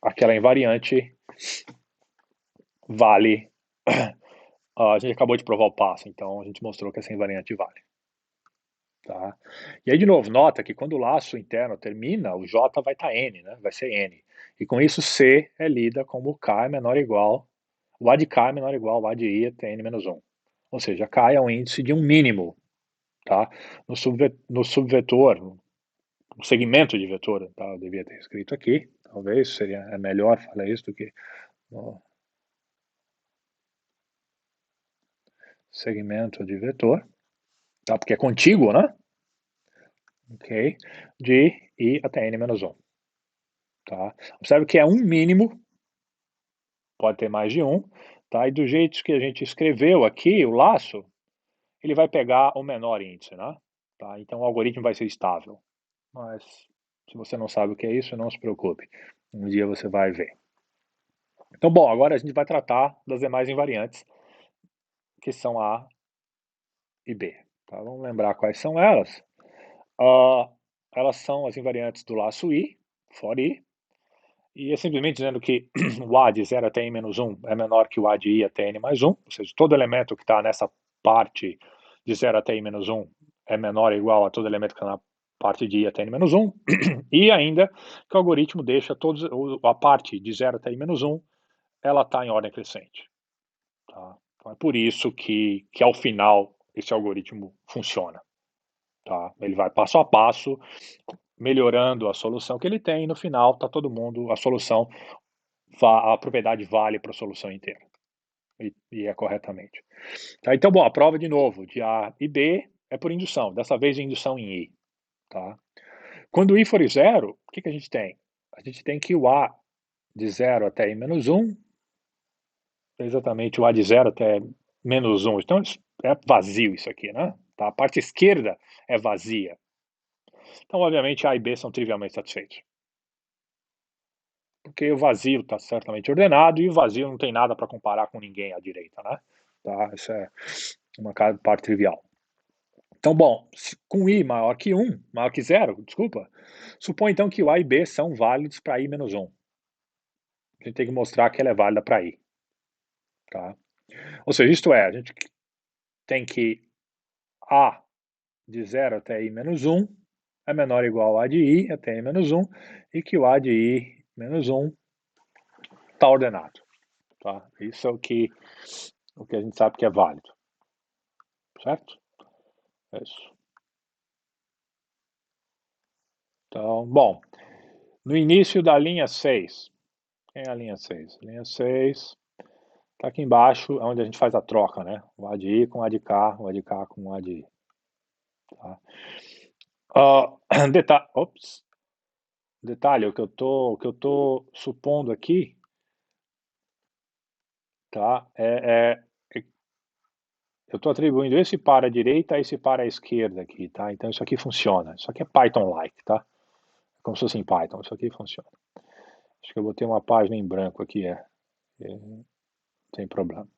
[SPEAKER 1] aquela invariante vale. A gente acabou de provar o passo, então a gente mostrou que essa invariante vale. Tá? E aí, de novo, nota que quando o laço interno termina, o J vai estar N, né? Vai ser N. E com isso, C é lida como K é menor ou igual, o A de K é menor ou igual ao A de I até N menos 1. Ou seja, K é um índice de um mínimo. Tá? No subvetor, no segmento de vetor, tá? Eu devia ter escrito aqui, talvez é melhor falar isso do que no segmento de vetor, tá? Porque é contíguo, né? Ok? De I até N menos 1. Tá? Observe que é um mínimo, pode ter mais de um, tá? E do jeito que a gente escreveu aqui, o laço, ele vai pegar o menor índice, né? Tá? Então o algoritmo vai ser estável. Mas se você não sabe o que é isso, não se preocupe. Um dia você vai ver. Então, bom, agora a gente vai tratar das demais invariantes, que são A e B. Tá? Vamos lembrar quais são elas. elas são as invariantes do laço I, for I, e é simplesmente dizendo que o A de 0 até n menos 1 é menor que o A de I até n mais 1, ou seja, todo elemento que está nessa parte de 0 até n menos 1 é menor ou igual a todo elemento que está na parte de I até n menos 1, e ainda que o algoritmo deixa a parte de 0 até n menos 1, ela está em ordem crescente. Tá? Então é por isso que ao final esse algoritmo funciona. Tá? Ele vai passo a passo, melhorando a solução que ele tem, e no final está todo mundo, a propriedade vale para a solução inteira, e é corretamente. Tá? Então, bom, a prova de novo, de A e B, é por indução, dessa vez indução em I. Tá? Quando I for 0, o que a gente tem? A gente tem que o A de 0 até I menos 1, é exatamente o A de 0 até menos 1, então é vazio isso aqui, né? Tá? A parte esquerda é vazia. Então, obviamente, A e B são trivialmente satisfeitos. Porque o vazio está certamente ordenado e o vazio não tem nada para comparar com ninguém à direita, né? Tá? Isso é uma parte trivial. Então, bom, com I maior que 1, maior que 0, desculpa, supõe então que o A e B são válidos para I menos 1. A gente tem que mostrar que ela é válida para I. Tá? Ou seja, isto é, a gente tem que A de 0 até I menos 1 é menor ou igual a A de I até I menos 1 e que o A de I menos 1 está ordenado. Tá? Isso é o que a gente sabe que é válido. Certo? É isso. Então, bom, no início da linha 6, quem é a linha 6? A linha 6 está aqui embaixo, é onde a gente faz a troca, né? O A de I com o A de K, o A de K com o A de I. Tá? Detalhe, o que eu tô supondo aqui, tá? Eu estou atribuindo esse par à direita a esse par à esquerda aqui, tá? Então isso aqui funciona. Isso aqui é Python-like, tá? Como se fosse em Python, isso aqui funciona. Acho que eu botei uma página em branco aqui, sem problema.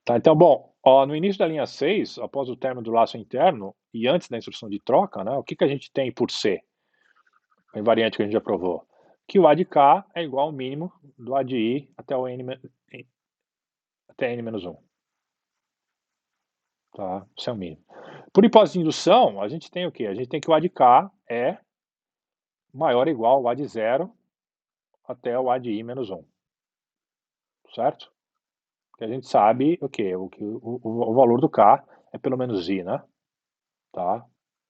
[SPEAKER 1] Tá, então, bom, no início da linha 6, após o término do laço interno e antes da instrução de troca, né, o que a gente tem por C? A invariante que a gente já provou. Que o A de K é igual ao mínimo do A de I até até n menos 1. Tá? Isso é o mínimo. Por hipótese de indução, a gente tem o quê? A gente tem que o A de K é maior ou igual ao A de 0 até o A de I menos 1. Certo? Porque a gente sabe o quê? O valor do K é pelo menos I, né? Tá?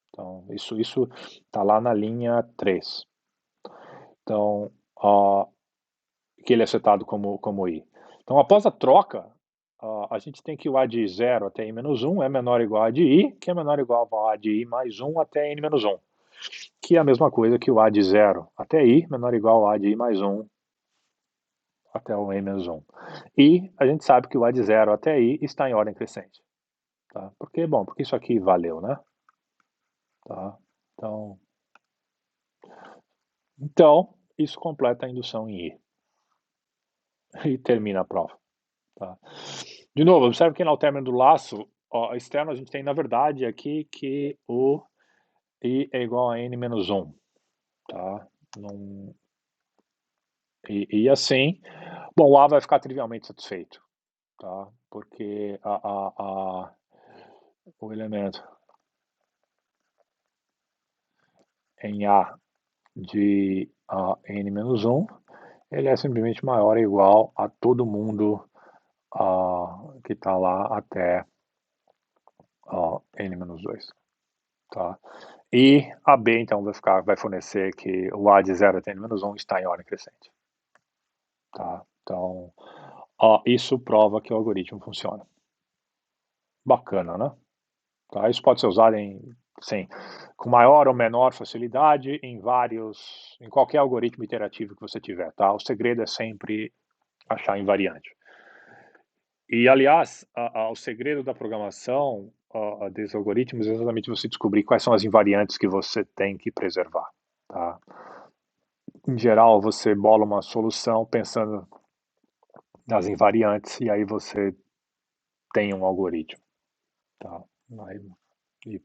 [SPEAKER 1] Então, isso está lá na linha 3. Então, que ele é setado como I. Então, após a troca, a gente tem que o A de 0 até I menos 1 é menor ou igual a de I, que é menor ou igual a de I mais 1 até N menos 1. Que é a mesma coisa que o A de 0 até I, menor ou igual a de I mais 1 até o N menos 1. E a gente sabe que o A de 0 até I está em ordem crescente. Tá? Porque isso aqui valeu, né? Tá? Então, isso completa a indução em I. E termina a prova. Tá? De novo, observe que no término do laço externo a gente tem, na verdade, aqui que o I é igual a N menos 1. Tá? E assim, bom, o A vai ficar trivialmente satisfeito. Tá? Porque o elemento em A de N menos 1, ele é simplesmente maior ou igual a todo mundo que está lá até N menos 2. Tá? E a B, então, vai fornecer que o A de 0 até N menos 1 está em ordem crescente. Tá? Então, isso prova que o algoritmo funciona. Bacana, né? Tá? Isso pode ser usado sim, com maior ou menor facilidade em qualquer algoritmo iterativo que você tiver. Tá? O segredo é sempre achar invariante. E, aliás, o segredo da programação desses algoritmos é exatamente você descobrir quais são as invariantes que você tem que preservar. Tá? Em geral, você bola uma solução pensando nas invariantes e aí você tem um algoritmo. Tá? E,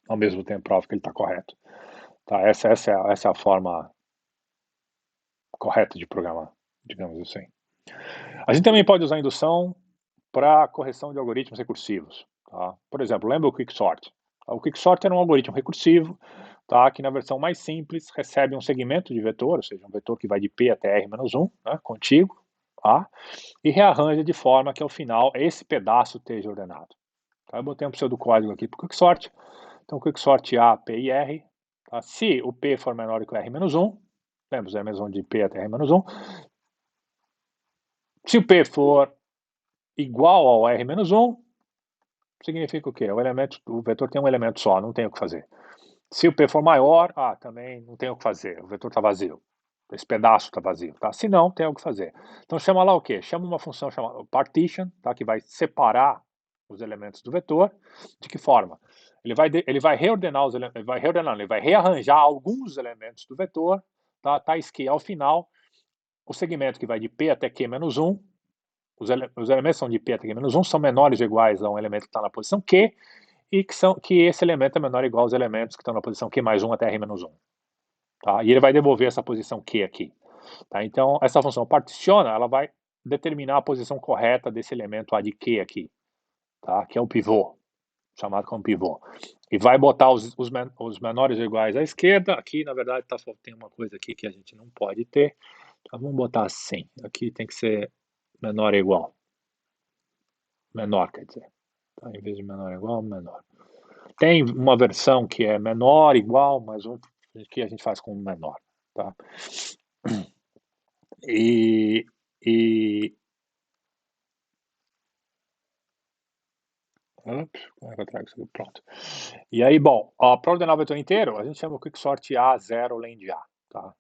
[SPEAKER 1] ao mesmo tempo, prova que ele está correto. Tá? Essa é a forma correta de programar, digamos assim. A gente também pode usar indução para correção de algoritmos recursivos, tá? Por exemplo, lembra o Quicksort? O Quicksort era um algoritmo recursivo, tá? Que na versão mais simples recebe um segmento de vetor, ou seja, um vetor que vai de P até R-1, né? Contíguo, tá? E rearranja de forma que ao final esse pedaço esteja ordenado. Tá? Eu botei um pseudocódigo aqui para o Quicksort. Então, Quicksort A, P e R. Tá? Se o P for menor que o R-1, lembra, o R-1 de P até R-1. Se o P for igual ao R-1, significa o quê? O vetor tem um elemento só, não tem o que fazer. Se o P for maior, também não tem o que fazer, o vetor está vazio. Esse pedaço está vazio, tá? Se não, tem o que fazer. Então chama lá o quê? Chama uma função chamada partition, tá? Que vai separar os elementos do vetor. De que forma? Ele vai reordenar os elementos, ele vai rearranjar alguns elementos do vetor, tá? Tais que ao final o segmento que vai de P até Q-1, os elementos são de P até Q-1, são menores ou iguais a um elemento que está na posição Q, e que esse elemento é menor ou igual aos elementos que estão na posição Q mais 1 até R-1. Tá? E ele vai devolver essa posição Q aqui. Tá? Então, essa função particiona, ela vai determinar a posição correta desse elemento A de Q aqui, tá? Que é o pivô, chamado como pivô. E vai botar os menores ou iguais à esquerda. Aqui, na verdade, tem uma coisa aqui que a gente não pode ter. Então, vamos botar assim. Aqui tem que ser menor ou igual. Menor, quer dizer. Tá? Em vez de menor ou igual, menor. Tem uma versão que é menor, igual, mas que a gente faz com menor, tá? E, e como é que eu trago isso aqui? Pronto. E aí, bom, para ordenar o vetor inteiro, a gente chama o quicksort A0 lend A, tá?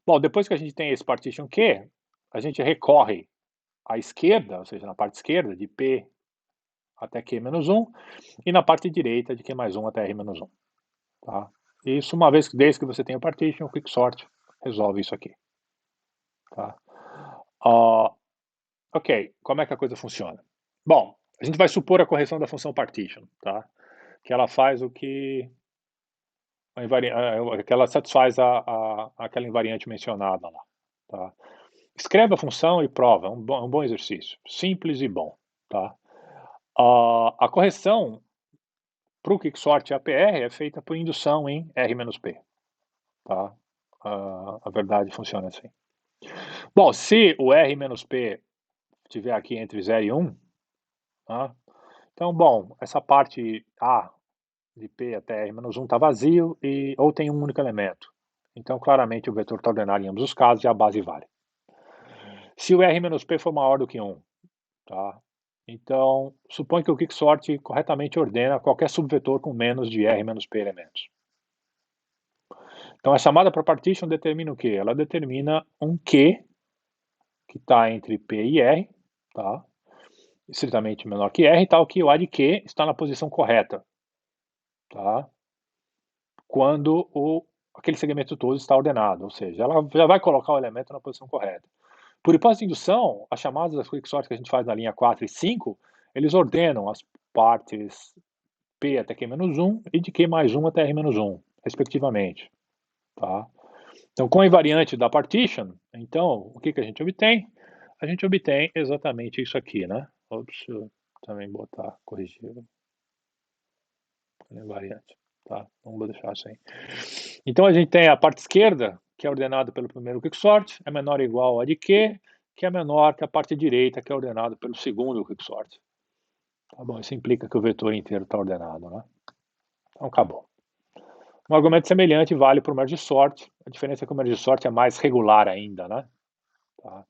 [SPEAKER 1] Bom, depois que a gente tem esse partition Q, a gente recorre à esquerda, ou seja, na parte esquerda, de P até Q-1, e na parte direita, de Q mais 1 até R-1, tá? Isso uma vez, desde que você tem o partition, o quicksort resolve isso aqui, tá? Ok, como é que a coisa funciona? Bom, a gente vai supor a correção da função partition, tá? Que ela faz o que que ela satisfaz aquela invariante mencionada lá, tá? Escreve a função e prova, um bom exercício, simples e bom, tá? A correção para o quicksort APR é feita por indução em R-P, tá? A verdade funciona assim. Bom, se o R-P estiver aqui entre 0 e 1, tá? Então, bom, essa parte A de P até R-1 está vazio ou tem um único elemento. Então, claramente, o vetor está ordenado em ambos os casos e a base vale. Se o R-P for maior do que 1, tá? Então, supõe que o quicksort corretamente ordena qualquer subvetor com menos de R-P elementos. Então, a chamada para partition determina o quê? Ela determina um Q que está entre P e R, tá? Estritamente menor que R, tal que o A de Q está na posição correta, tá? Quando aquele segmento todo está ordenado, ou seja, ela já vai colocar o elemento na posição correta. Por hipótese de indução, as chamadas das quicksort que a gente faz na linha 4 e 5, eles ordenam as partes P até Q-1 e de Q mais 1 até R-1, respectivamente. Tá? Então, com a invariante da partition, então, o que a gente obtém? A gente obtém exatamente isso aqui, né? Ops, eu também botar, corrigir a invariante. Tá? Vamos deixar assim. Então, a gente tem a parte esquerda, que é ordenada pelo primeiro quicksort, é menor ou igual a de Q, que é menor que a parte direita, que é ordenada pelo segundo quicksort. Tá bom? Isso implica que o vetor inteiro está ordenado, né? Então, acabou. Um argumento semelhante vale para o merge sort. A diferença é que o merge sort é mais regular ainda, né? Tá?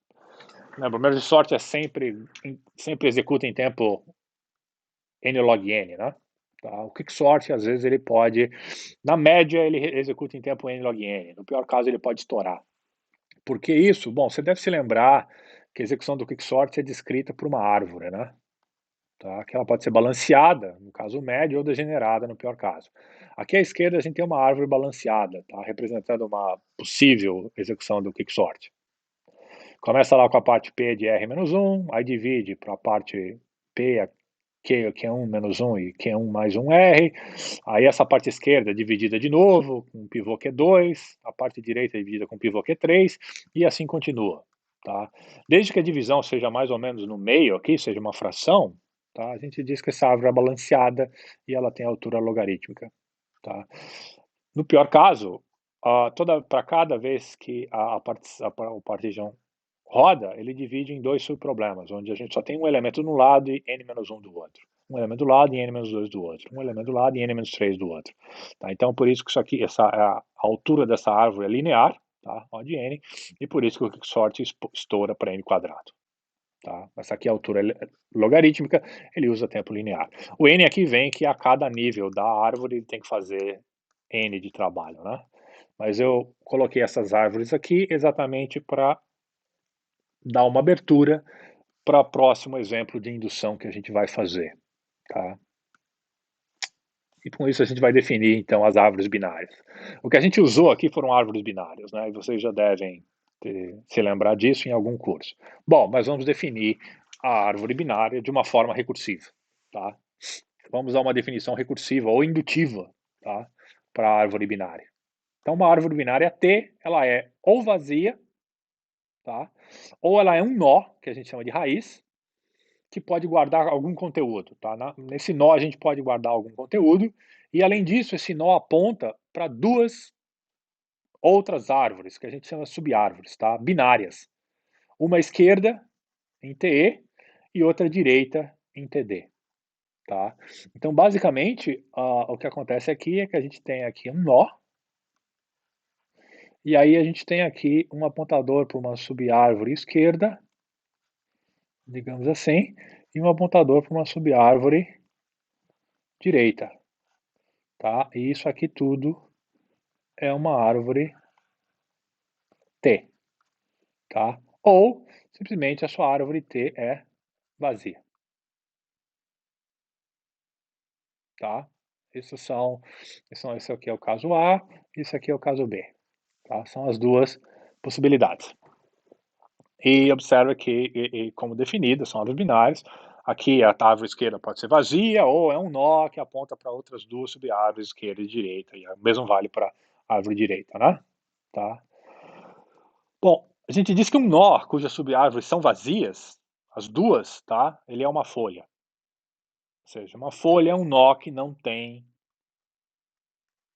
[SPEAKER 1] O merge sort é sempre executa em tempo n log n, né? Tá? O quicksort, às vezes, ele pode, na média, ele executa em tempo n log n. No pior caso, ele pode estourar. Por que isso? Bom, você deve se lembrar que a execução do quicksort é descrita por uma árvore, né? Tá? Que ela pode ser balanceada, no caso médio, ou degenerada, no pior caso. Aqui à esquerda a gente tem uma árvore balanceada, tá? Representando uma possível execução do quicksort. Começa lá com a parte P de R-1, aí divide para a parte P Q1 menos 1 e Q1 mais 1R. Aí essa parte esquerda é dividida de novo, com pivô Q2, a parte direita é dividida com pivô Q3, e assim continua. Tá? Desde que a divisão seja mais ou menos no meio aqui, seja uma fração, tá? A gente diz que essa árvore é balanceada e ela tem altura logarítmica. Tá? No pior caso, para cada vez que o partijão roda, ele divide em dois subproblemas, onde a gente só tem um elemento de um lado e n menos 1 do outro. Um elemento do lado e n menos 2 do outro. Um elemento do lado e n menos 3 do outro. Tá? Então, por isso que isso aqui, a altura dessa árvore é linear, tá? O de n, e por isso que o quicksort estoura para n quadrado. Tá? Essa aqui é a altura logarítmica, ele usa tempo linear. O n aqui vem que a cada nível da árvore ele tem que fazer n de trabalho, né? Mas eu coloquei essas árvores aqui exatamente para dar uma abertura para o próximo exemplo de indução que a gente vai fazer, tá? E com isso a gente vai definir, então, as árvores binárias. O que a gente usou aqui foram árvores binárias, né? E vocês já devem se lembrar disso em algum curso. Bom, mas vamos definir a árvore binária de uma forma recursiva, tá? Vamos dar uma definição recursiva ou indutiva, tá? Para a árvore binária. Então, uma árvore binária T, ela é ou vazia, tá? Ou ela é um nó, que a gente chama de raiz, que pode guardar algum conteúdo, tá? Nesse nó a gente pode guardar algum conteúdo, e além disso, esse nó aponta para duas outras árvores, que a gente chama de subárvores, tá? Binárias. Uma esquerda em TE e outra direita em TD, tá? Então, basicamente, o que acontece aqui é que a gente tem aqui um nó, e aí a gente tem aqui um apontador para uma subárvore esquerda, digamos assim, e um apontador para uma subárvore direita, tá? E isso aqui tudo é uma árvore T, tá? Ou simplesmente a sua árvore T é vazia, tá? Esse aqui é o caso A, isso aqui é o caso B, tá? São as duas possibilidades. E observa que, como definidas, são árvores binárias. Aqui a árvore esquerda pode ser vazia ou é um nó que aponta para outras duas subárvores, esquerda e direita. E o mesmo vale para a árvore direita, né? Tá? Bom, a gente diz que um nó cujas subárvores são vazias, as duas, tá? Ele é uma folha. Ou seja, uma folha é um nó que não tem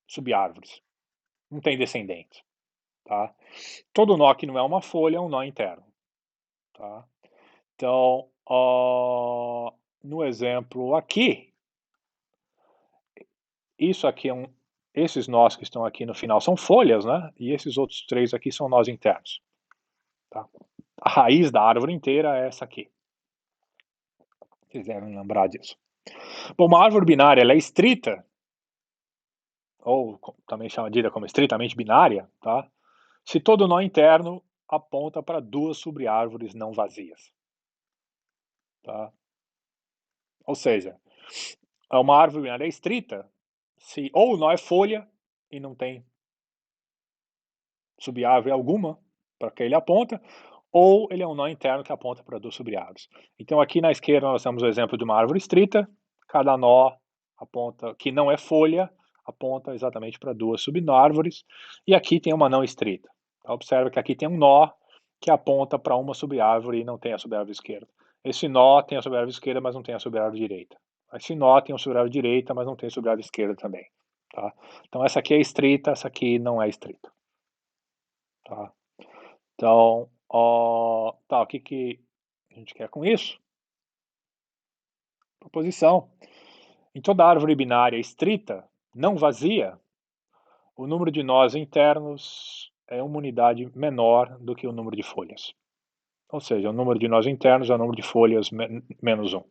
[SPEAKER 1] subárvores, não tem descendentes, tá? Todo nó que não é uma folha é um nó interno, tá? Então, no exemplo aqui, isso aqui esses nós que estão aqui no final são folhas, né? E esses outros três aqui são nós internos, tá? A raiz da árvore inteira é essa aqui. Vocês devem lembrar disso. Bom, uma árvore binária ela é estrita, ou também chamada como estritamente binária, tá? Se todo nó interno aponta para duas subárvores não vazias, tá? Ou seja, uma árvore binária é estrita se ou o nó é folha e não tem subárvore alguma para que ele aponta, ou ele é um nó interno que aponta para duas subárvores. Então aqui na esquerda nós temos o exemplo de uma árvore estrita, cada nó aponta, que não é folha, aponta exatamente para duas subárvores, e aqui tem uma não estrita. Então, observa que aqui tem um nó que aponta para uma subárvore e não tem a subárvore esquerda. Esse nó tem a subárvore esquerda, mas não tem a subárvore direita. Esse nó tem a subárvore direita, mas não tem a subárvore esquerda também. Tá? Então essa aqui é estrita, essa aqui não é estrita. Tá? Então, tá, o que a gente quer com isso? Proposição. Em toda árvore binária estrita, não vazia, o número de nós internos é uma unidade menor do que o número de folhas. Ou seja, o número de nós internos é o número de folhas menos 1.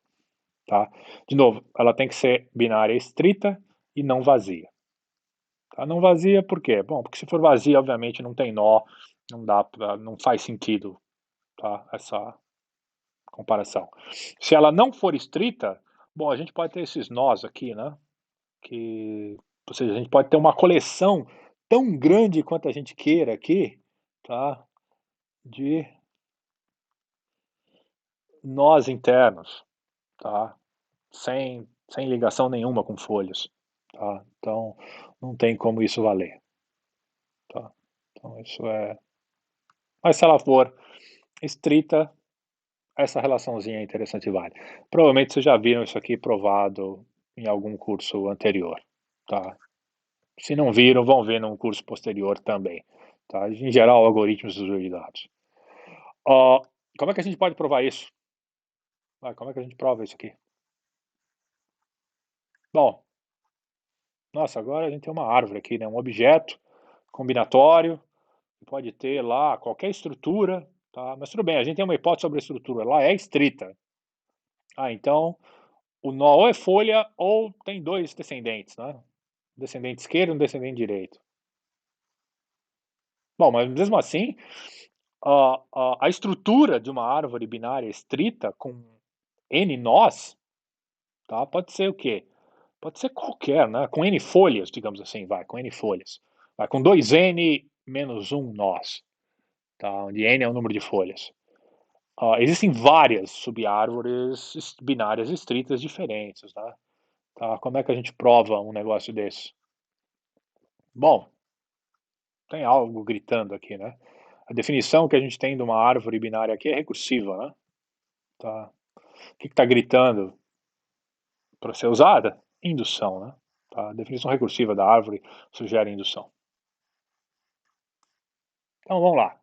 [SPEAKER 1] Tá? De novo, ela tem que ser binária estrita e não vazia. Tá? Não vazia por quê? Bom, porque se for vazia, obviamente não tem nó, não faz sentido, tá? Essa comparação. Se ela não for estrita, bom, a gente pode ter esses nós aqui, né? Ou seja, a gente pode ter uma coleção tão grande quanto a gente queira aqui, tá? De nós internos, tá? sem ligação nenhuma com folhas, tá? Então, não tem como isso valer, tá? Então isso é mas se ela for estrita, essa relaçãozinha é interessante e vale. Provavelmente vocês já viram isso aqui provado em algum curso anterior, tá? Se não viram, vão ver num curso posterior também, tá? Em geral, algoritmos de dados. Ó, como é que a gente pode provar isso? Vai, como é que a gente prova isso aqui? Bom, nossa, agora a gente tem uma árvore aqui, né? Um objeto combinatório, que pode ter lá qualquer estrutura, tá? Mas tudo bem, a gente tem uma hipótese sobre a estrutura, ela é estrita. Ah, então o nó ou é folha ou tem dois descendentes, né? Um descendente esquerdo e um descendente direito. Bom, mas mesmo assim, a estrutura de uma árvore binária estrita com N nós, tá? Pode ser o quê? Pode ser qualquer, né? Com N folhas, digamos assim, vai, com N folhas. Vai com 2N menos um nós, tá? Onde N é o número de folhas. Existem várias subárvores binárias estritas diferentes, né? Tá? Como é que a gente prova um negócio desse? Bom, tem algo gritando aqui, né? A definição que a gente tem de uma árvore binária aqui é recursiva, né? Tá? O que está gritando para ser usada? Indução, né? Tá? A definição recursiva da árvore sugere indução. Então vamos lá.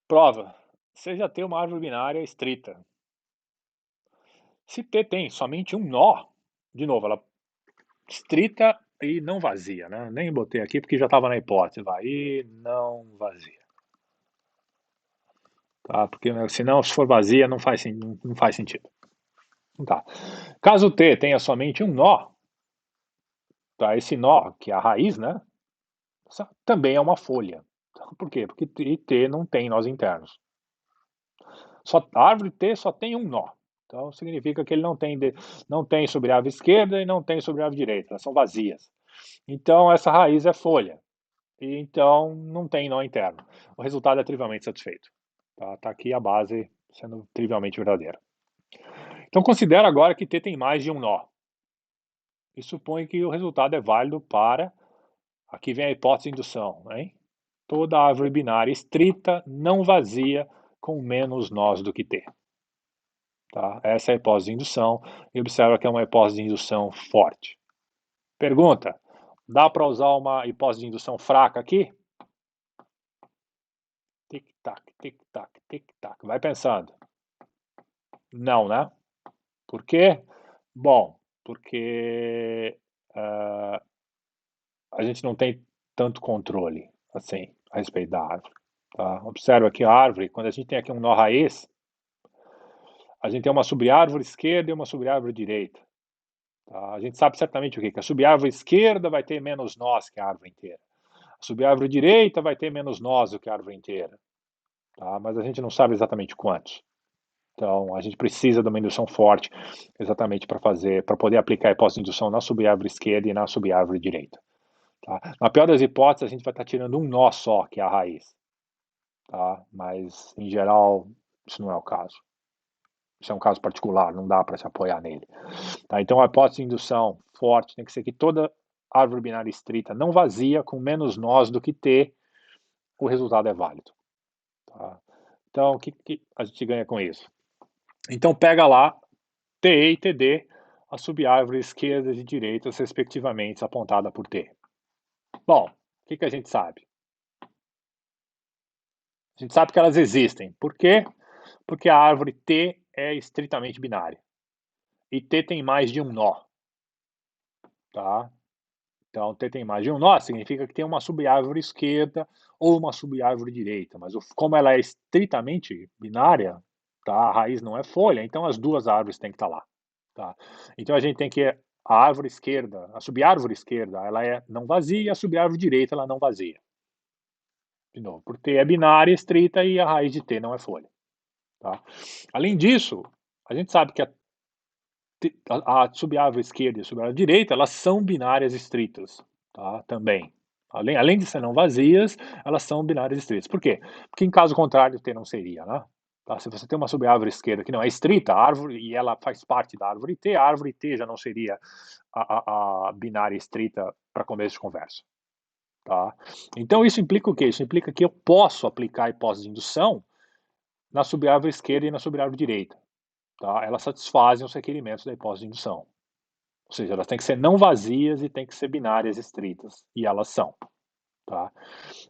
[SPEAKER 1] Prova. Você já tem uma árvore binária estrita. Se T tem somente um nó, de novo, ela estrita e não vazia, né? Nem botei aqui porque já estava na hipótese, vai, e não vazia. Tá? Porque senão, se for vazia, não faz sentido. Tá. Caso T tenha somente um nó, tá? Esse nó, que é a raiz, né? Também é uma folha. Por quê? Porque T não tem nós internos. A árvore T só tem um nó. Então significa que ele não tem sobre a árvore esquerda e não tem sobre a árvore direita. Elas são vazias. Então essa raiz é folha. E então não tem nó interno. O resultado é trivialmente satisfeito. Tá aqui a base sendo trivialmente verdadeira. Então considera agora que T tem mais de um nó. E supõe que o resultado é válido para... Aqui vem a hipótese de indução, hein? Toda árvore binária estrita, não vazia, com menos nós do que T. Tá? Essa é a hipótese de indução, e observa que é uma hipótese de indução forte. Pergunta: dá para usar uma hipótese de indução fraca aqui? Tic-tac, tic-tac, tic-tac. Vai pensando. Não, né? Por quê? Bom, porque a gente não tem tanto controle assim a respeito da árvore. Tá? Observa que a árvore, quando a gente tem aqui um nó raiz, a gente tem uma subárvore esquerda e uma subárvore direita. Tá? A gente sabe certamente o quê? Que a subárvore esquerda vai ter menos nós que a árvore inteira. A subárvore direita vai ter menos nós do que a árvore inteira. Tá? Mas a gente não sabe exatamente quantos. Então, a gente precisa de uma indução forte exatamente para poder aplicar a hipótese de indução na subárvore esquerda e na subárvore direita. Tá? Na pior das hipóteses, a gente vai estar tirando um nó só, que é a raiz. Tá? Mas, em geral, isso não é o caso. Isso é um caso particular, não dá para se apoiar nele. Tá? Então, a hipótese de indução forte tem que ser que toda árvore binária estrita não vazia, com menos nós do que T, o resultado é válido. Tá? Então, o que a gente ganha com isso? Então, pega lá TE e TD, as subárvores esquerdas e direitas, respectivamente, apontada por T. Bom, o que a gente sabe? A gente sabe que elas existem. Por quê? Porque a árvore T é estritamente binária. E T tem mais de um nó. Tá? Então, T tem mais de um nó, significa que tem uma subárvore esquerda ou uma subárvore direita. Mas como ela é estritamente binária, tá? A raiz não é folha, então as duas árvores têm que estar lá. Tá? Então a gente tem que a árvore esquerda, a subárvore esquerda, ela é não vazia e a subárvore direita ela não vazia. De novo, por T é binária estrita e a raiz de T não é folha. Tá? Além disso, a gente sabe que a subárvore esquerda e a subárvore direita, elas são binárias estritas, tá? Também. Além de ser não vazias, elas são binárias estritas. Por quê? Porque em caso contrário, T não seria, né? Tá? Se você tem uma subárvore esquerda que não é estrita, a árvore, e ela faz parte da árvore T, a árvore T já não seria a binária estrita para começo de conversa. Tá? Então isso implica o quê? Isso implica que eu posso aplicar a hipótese de indução na subárvore esquerda e na subárvore direita. Tá? Elas satisfazem os requerimentos da hipótese de indução. Ou seja, elas têm que ser não vazias e têm que ser binárias estritas. E elas são. Tá?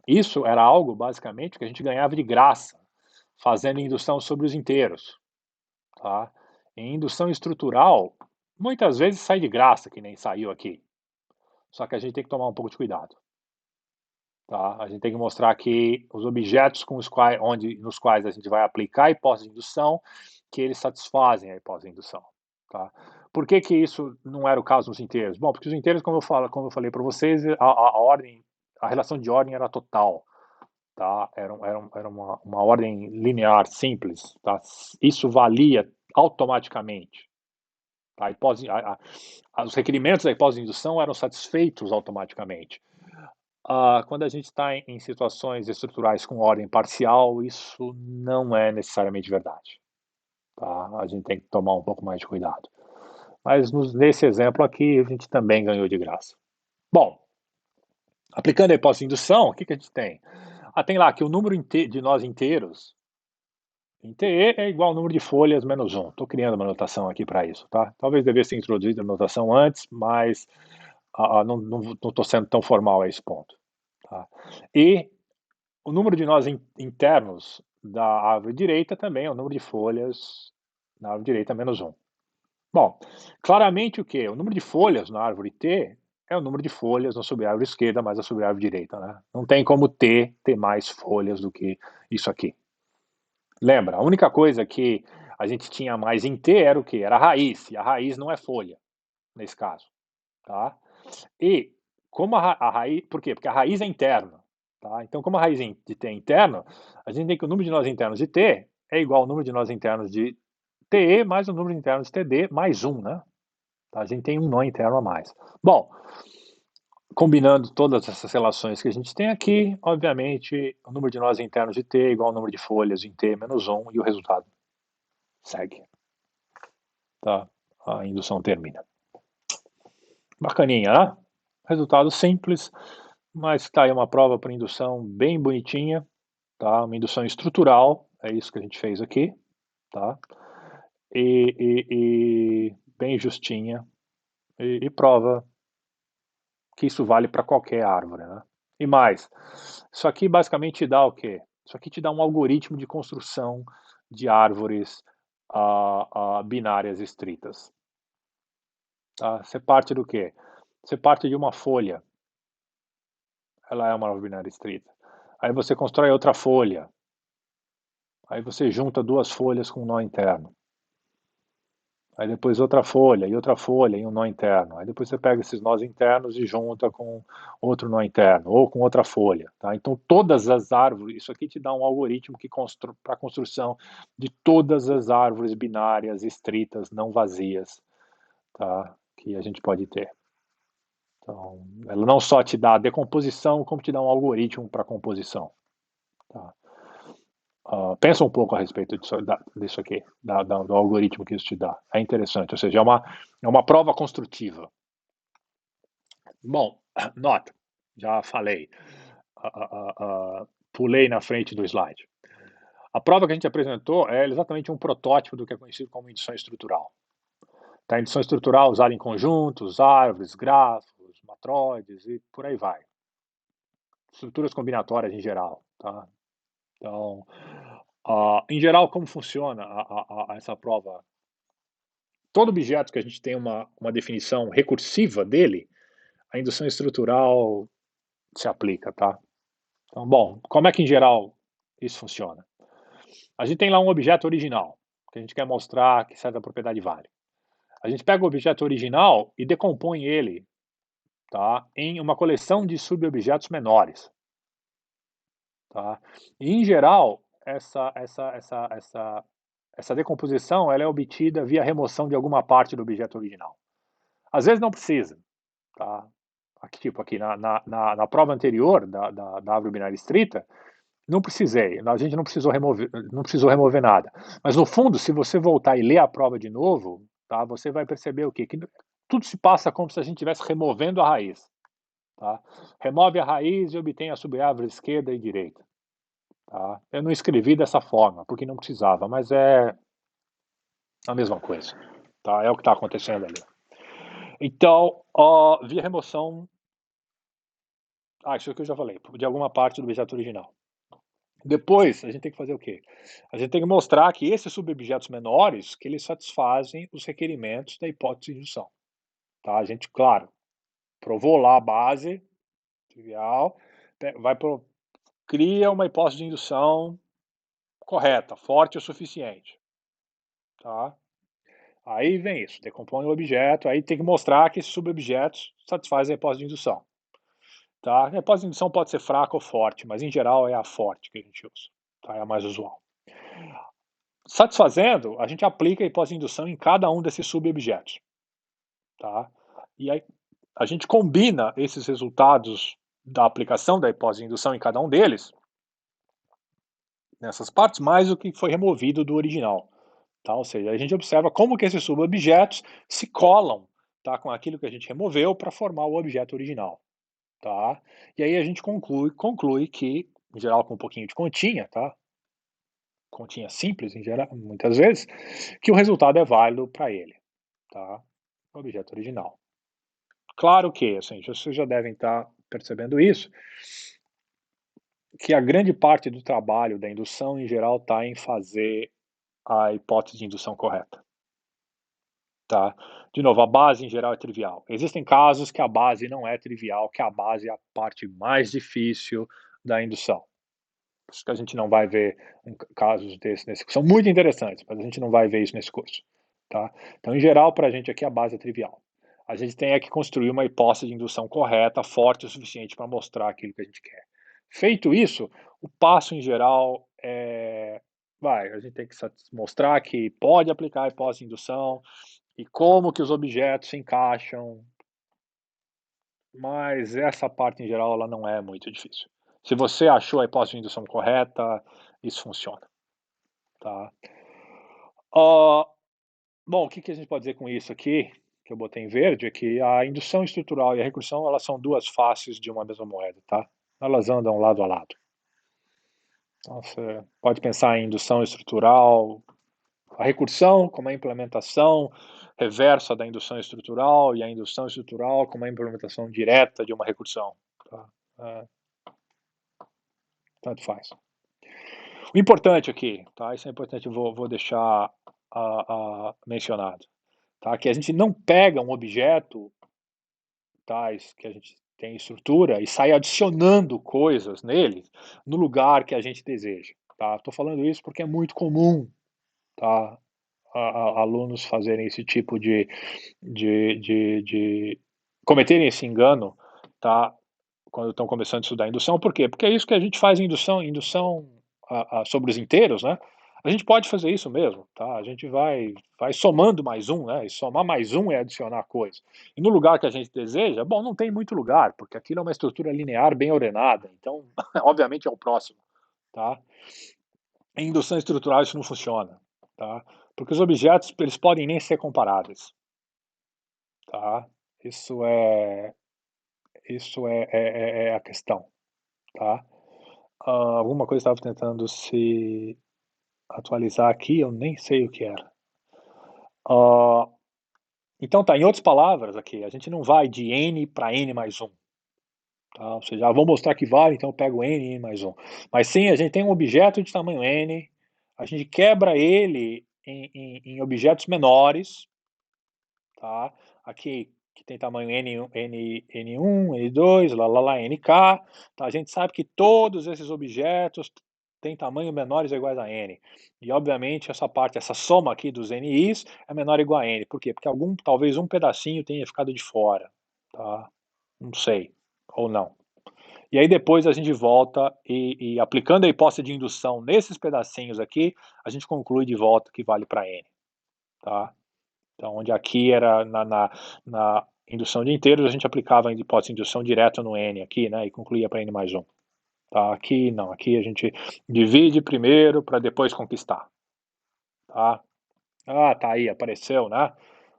[SPEAKER 1] Isso era algo, basicamente, que a gente ganhava de graça, fazendo indução sobre os inteiros. Tá? Em indução estrutural, muitas vezes sai de graça, que nem saiu aqui. Só que a gente tem que tomar um pouco de cuidado. Tá? A gente tem que mostrar que os objetos nos quais a gente vai aplicar a hipótese de indução, que eles satisfazem a hipótese de indução. Tá? Por que, que isso não era o caso nos inteiros? Bom, porque os inteiros, como eu falei para vocês, a relação de ordem era total. Tá? Era uma ordem linear simples. Tá? Isso valia automaticamente. Tá? Os requerimentos da hipótese de indução eram satisfeitos automaticamente. Quando a gente está em situações estruturais com ordem parcial, isso não é necessariamente verdade. Tá? A gente tem que tomar um pouco mais de cuidado. Mas nesse exemplo aqui, a gente também ganhou de graça. Bom, aplicando a hipótese de indução, o que, que a gente tem? Tem lá que o número de nós inteiros em TE é igual ao número de folhas menos 1. Estou criando uma notação aqui para isso. Tá? Talvez devesse ter introduzido a notação antes, mas não estou sendo tão formal a esse ponto. Tá? E o número de nós internos da árvore direita também é o número de folhas na árvore direita menos 1. Bom, claramente o que? O número de folhas na árvore T é o número de folhas na subárvore esquerda mais a subárvore direita. Né? Não tem como T ter mais folhas do que isso aqui. Lembra, a única coisa que a gente tinha mais em T era o que? Era a raiz, e a raiz não é folha, nesse caso. Tá? E como a raiz, por quê? Porque a raiz é interna. Tá? Então, como a raiz de T é interna, a gente tem que o número de nós internos de T é igual ao número de nós internos de TE mais o número de internos de TD mais 1, né? Tá? A gente tem um nó interno a mais. Bom, combinando todas essas relações que a gente tem aqui, obviamente, o número de nós internos de T é igual ao número de folhas em T menos 1 e o resultado segue. Tá? A indução termina. Bacaninha, né? Resultado simples, mas está aí uma prova por indução bem bonitinha, tá? Uma indução estrutural, é isso que a gente fez aqui, tá? E bem justinha, e prova que isso vale para qualquer árvore, né? E mais, isso aqui basicamente te dá o quê? Isso aqui te dá um algoritmo de construção de árvores binárias estritas. Tá? Você parte do quê? Você parte de uma folha, ela é uma árvore binária estrita. Aí você constrói outra folha, aí você junta duas folhas com um nó interno. Aí depois outra folha e um nó interno. Aí depois você pega esses nós internos e junta com outro nó interno, ou com outra folha. Tá? Então todas as árvores, isso aqui te dá um algoritmo para a construção de todas as árvores binárias estritas, não vazias, tá? Que a gente pode ter. Então, ela não só te dá a decomposição, como te dá um algoritmo para a composição. Tá? Pensa um pouco a respeito disso aqui, do algoritmo que isso te dá. É interessante, ou seja, é uma prova construtiva. Bom, nota, já falei, pulei na frente do slide. A prova que a gente apresentou é exatamente um protótipo do que é conhecido como indução estrutural. Tá, indução estrutural usada em conjuntos, árvores, grafos, matroides e por aí vai. Estruturas combinatórias em geral. Tá? Então, em geral, como funciona essa prova? Todo objeto que a gente tem uma definição recursiva dele, a indução estrutural se aplica, tá? Então, bom, como é que em geral isso funciona? A gente tem lá um objeto original, que a gente quer mostrar que certa propriedade vale. A gente pega o objeto original e decompõe ele, tá, em uma coleção de subobjetos menores. Tá? E, em geral, essa decomposição ela é obtida via remoção de alguma parte do objeto original. Às vezes não precisa. Tá? Aqui, tipo aqui na prova anterior da árvore binária estrita, Não precisei, a gente não precisou remover nada. Mas no fundo, se você voltar e ler a prova de novo, tá, você vai perceber o quê? Que tudo se passa como se a gente estivesse removendo a raiz, tá. Remove a raiz e obtém a subárvore esquerda e direita, tá. Eu não escrevi dessa forma, porque não precisava, mas é a mesma coisa, tá, é o que está acontecendo ali. Então, via remoção, isso aqui eu já falei, de alguma parte do objeto original. Depois, a gente tem que fazer o quê? A gente tem que mostrar que esses subobjetos menores, que eles satisfazem os requerimentos da hipótese de indução, tá? A gente, claro, provou lá a base, trivial, vai pro cria uma hipótese de indução correta, forte o suficiente, tá? Aí vem isso, decompõe o objeto, aí tem que mostrar que esses subobjetos satisfazem a hipótese de indução, tá? A hipótese de indução pode ser fraca ou forte, mas em geral é a forte que a gente usa, tá? É a mais usual. Satisfazendo, a gente aplica a hipótese de indução em cada um desses subobjetos, tá? E aí a gente combina esses resultados da aplicação da hipótese de indução em cada um deles, nessas partes, mais o que foi removido do original, tá? Ou seja, a gente observa como que esses subobjetos se colam, tá, com aquilo que a gente removeu para formar o objeto original, tá? E aí a gente conclui que, em geral com um pouquinho de continha, tá? Continha simples, em geral, muitas vezes, que o resultado é válido para ele, tá? O objeto original. Claro que, assim, vocês já devem estar percebendo isso, que a grande parte do trabalho da indução, em geral, está em fazer a hipótese de indução correta, tá? De novo, a base, em geral, é trivial. Existem casos que a base não é trivial, que a base é a parte mais difícil da indução. Por isso que a gente não vai ver casos desses nesse são muito interessantes, mas a gente não vai ver isso nesse curso, tá? Então, em geral, para a gente aqui a base é trivial. A gente tem é que construir uma hipótese de indução correta, forte o suficiente para mostrar aquilo que a gente quer. Feito isso, o passo em geral a gente tem que mostrar que pode aplicar a hipótese de indução e como que os objetos se encaixam, mas essa parte em geral ela não é muito difícil. Se você achou a hipótese de indução correta, isso funciona, tá? Ah, bom, o que que a gente pode dizer com isso aqui, que eu botei em verde, é que a indução estrutural e a recursão, elas são duas faces de uma mesma moeda, tá? Elas andam lado a lado. Então você pode pensar em indução estrutural, a recursão como a implementação reversa da indução estrutural e a indução estrutural como a implementação direta de uma recursão, tá? É, tanto faz. O importante aqui, tá? Isso é importante, eu vou deixar mencionado, tá? Que a gente não pega um objeto, tais que a gente tem estrutura e sai adicionando coisas nele no lugar que a gente deseja, tá? Estou falando isso porque é muito comum, tá? Alunos fazerem esse tipo de cometerem esse engano, tá? Quando estão começando a estudar indução, por quê? Porque é isso que a gente faz em indução sobre os inteiros, né? A gente pode fazer isso mesmo, tá? A gente vai somando mais um, né? E somar mais um é adicionar coisa. E no lugar que a gente deseja, bom, não tem muito lugar, porque aquilo é uma estrutura linear bem ordenada, então, obviamente é o próximo, tá? Em indução estrutural isso não funciona, tá? Porque os objetos, eles podem nem ser comparáveis, tá? Isso é isso é a questão, tá? Alguma coisa estava tentando se atualizar aqui, eu nem sei o que era. Ah, então tá, em outras palavras aqui, a gente não vai de n para n mais um, tá? Ou seja, vou mostrar que vale, então eu pego n mais um. Mas sim, a gente tem um objeto de tamanho n, a gente quebra ele em objetos menores, tá? Aqui que tem tamanho N1, N2, lá, NK, tá? A gente sabe que todos esses objetos têm tamanho menores ou iguais a N. E obviamente essa parte, essa soma aqui dos NIs é menor ou igual a N. Por quê? Porque talvez um pedacinho tenha ficado de fora, tá? Não sei, ou não. E aí depois a gente volta e aplicando a hipótese de indução nesses pedacinhos aqui, a gente conclui de volta que vale para N, tá? Então, onde aqui era na indução de inteiros, a gente aplicava a hipótese de indução direta no N aqui, né, e concluía para N mais um. Tá? Aqui não, aqui a gente divide primeiro para depois conquistar. Tá? Ah, tá aí, apareceu, né?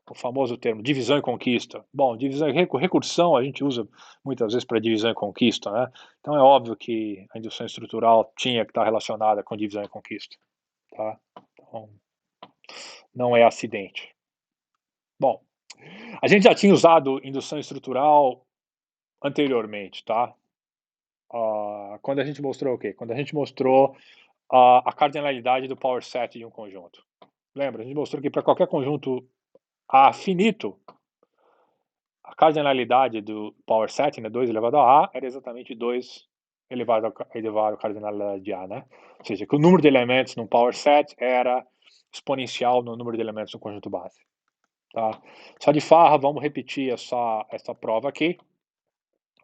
[SPEAKER 1] O famoso termo divisão e conquista. Bom, divisão e recursão a gente usa muitas vezes para divisão e conquista, né? Então é óbvio que a indução estrutural tinha que estar relacionada com divisão e conquista, tá? Então, não é acidente. Bom, a gente já tinha usado indução estrutural anteriormente, tá? Quando a gente mostrou o quê? Quando a gente mostrou a cardinalidade do power set de um conjunto. Lembra? A gente mostrou que para qualquer conjunto A finito, a cardinalidade do power set, né, 2 elevado a A, era exatamente 2 elevado à cardinalidade de A, né? Ou seja, que o número de elementos num power set era exponencial no número de elementos no conjunto base. Tá? Só de farra, vamos repetir essa prova aqui.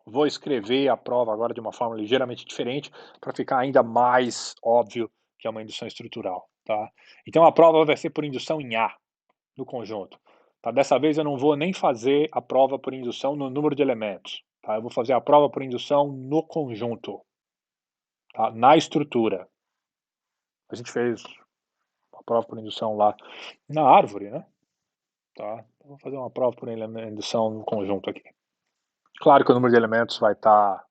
[SPEAKER 1] Vou escrever a prova agora de uma forma ligeiramente diferente para ficar ainda mais óbvio que é uma indução estrutural. Tá? Então a prova vai ser por indução em A, no conjunto. Tá? Dessa vez eu não vou nem fazer a prova por indução no número de elementos. Tá? Eu vou fazer a prova por indução no conjunto, tá? Na estrutura. A gente fez a prova por indução lá na árvore, né? Tá? Então, vou fazer uma prova por indução no conjunto aqui. Claro que o número de elementos vai estar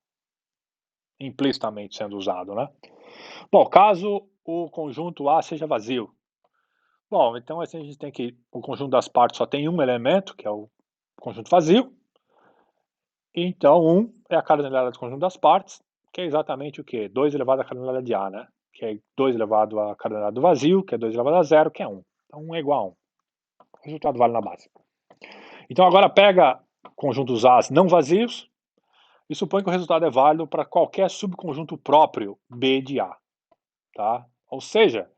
[SPEAKER 1] implicitamente sendo usado, né? Bom, caso o conjunto A seja vazio. Bom, então assim a gente tem que o conjunto das partes só tem um elemento, que é o conjunto vazio. Então 1 é a cardinalidade do conjunto das partes, que é exatamente o quê? 2 elevado à cardinalidade de A, né? Que é 2 elevado à cardinalidade do vazio, que é 2 elevado a zero, que é 1. Então 1 é igual a 1. O resultado vale na base. Então agora pega conjuntos A's não vazios e supõe que o resultado é válido para qualquer subconjunto próprio B de A. Tá? Ou seja,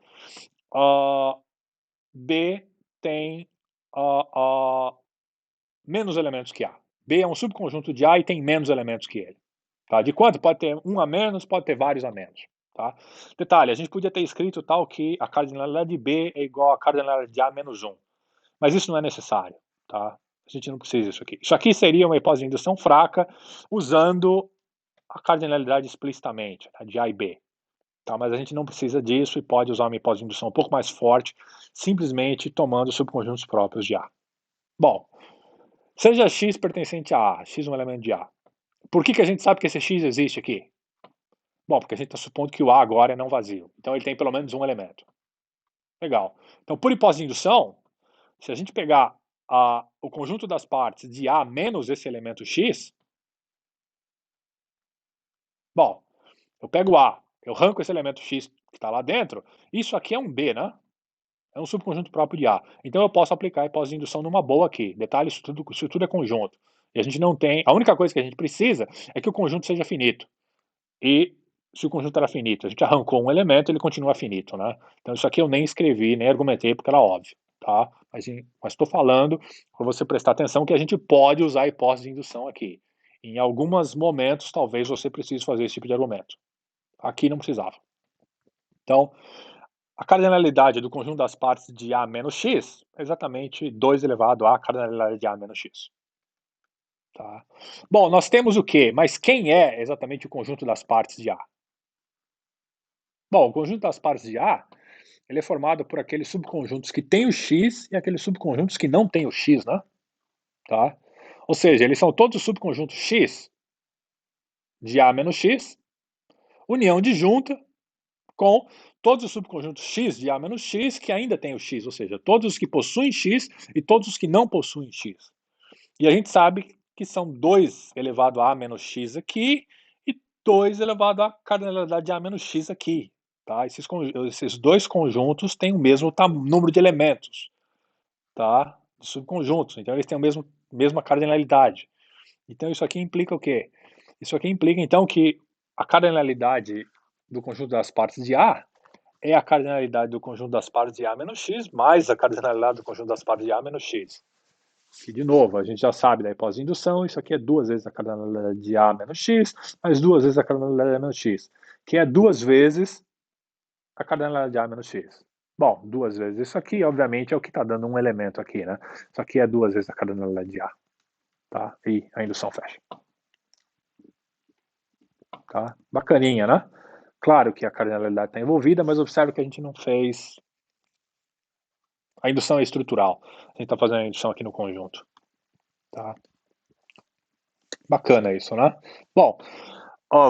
[SPEAKER 1] B tem menos elementos que A. B é um subconjunto de A e tem menos elementos que ele. Tá? De quanto? Pode ter um a menos, pode ter vários a menos. Tá? Detalhe, a gente podia ter escrito tal que a cardinalidade de B é igual a cardinalidade de A menos 1. Mas isso não é necessário. Tá? A gente não precisa disso aqui. Isso aqui seria uma hipótese de indução fraca usando a cardinalidade explicitamente, tá? De A e B. Tá? Mas a gente não precisa disso e pode usar uma hipótese de indução um pouco mais forte, simplesmente tomando subconjuntos próprios de A. Bom, seja x pertencente a A, x é um elemento de A. Por que a gente sabe que esse x existe aqui? Bom, porque a gente está supondo que o A agora é não vazio. Então ele tem pelo menos um elemento. Legal. Então, por hipótese de indução, se a gente pegar o conjunto das partes de A menos esse elemento x, bom, eu pego o A, eu arranco esse elemento x que está lá dentro, isso aqui é um B, né? É um subconjunto próprio de A. Então eu posso aplicar a hipótese de indução numa boa aqui. Detalhe, isso tudo é conjunto. E a gente não tem. A única coisa que a gente precisa é que o conjunto seja finito. E se o conjunto era finito, a gente arrancou um elemento, ele continua finito, né? Então isso aqui eu nem escrevi, nem argumentei, porque era óbvio, tá? Mas estou falando para você prestar atenção que a gente pode usar a hipótese de indução aqui. Em alguns momentos, talvez você precise fazer esse tipo de argumento. Aqui não precisava. Então, a cardinalidade do conjunto das partes de A menos x é exatamente 2 elevado à cardinalidade de A menos x. Tá? Bom, nós temos o quê? Mas quem é exatamente o conjunto das partes de A? Bom, o conjunto das partes de A ele é formado por aqueles subconjuntos que têm o x e aqueles subconjuntos que não têm o x, né? Tá? Ou seja, eles são todos os subconjuntos x de A menos x, união disjunta com todos os subconjuntos x de A menos x que ainda têm o x, ou seja, todos os que possuem x e todos os que não possuem x. E a gente sabe que são 2 elevado a menos x aqui e 2 elevado à cardinalidade de A menos x aqui. Tá? Esses dois conjuntos têm o mesmo número de elementos, tá? De subconjuntos, então eles têm a mesma cardinalidade. Então isso aqui implica o quê? Isso aqui implica então que a cardinalidade do conjunto das partes de A é a cardinalidade do conjunto das partes de A menos x mais a cardinalidade do conjunto das partes de A menos x. Que, de novo, a gente já sabe da hipótese de indução, isso aqui é 2 vezes a cardinalidade de A menos x, mais 2 vezes a cardinalidade de A menos x, que é 2 vezes a cardinalidade de A menos x. Bom, 2 vezes isso aqui, obviamente, é o que está dando um elemento aqui, né? Isso aqui é 2 vezes a cardinalidade de A, tá? E a indução fecha. tá? Bacaninha, né? Claro que a cardinalidade está envolvida, mas observe que a gente não fez a indução é estrutural. A gente está fazendo a indução aqui no conjunto, tá? Bacana isso, né? Bom,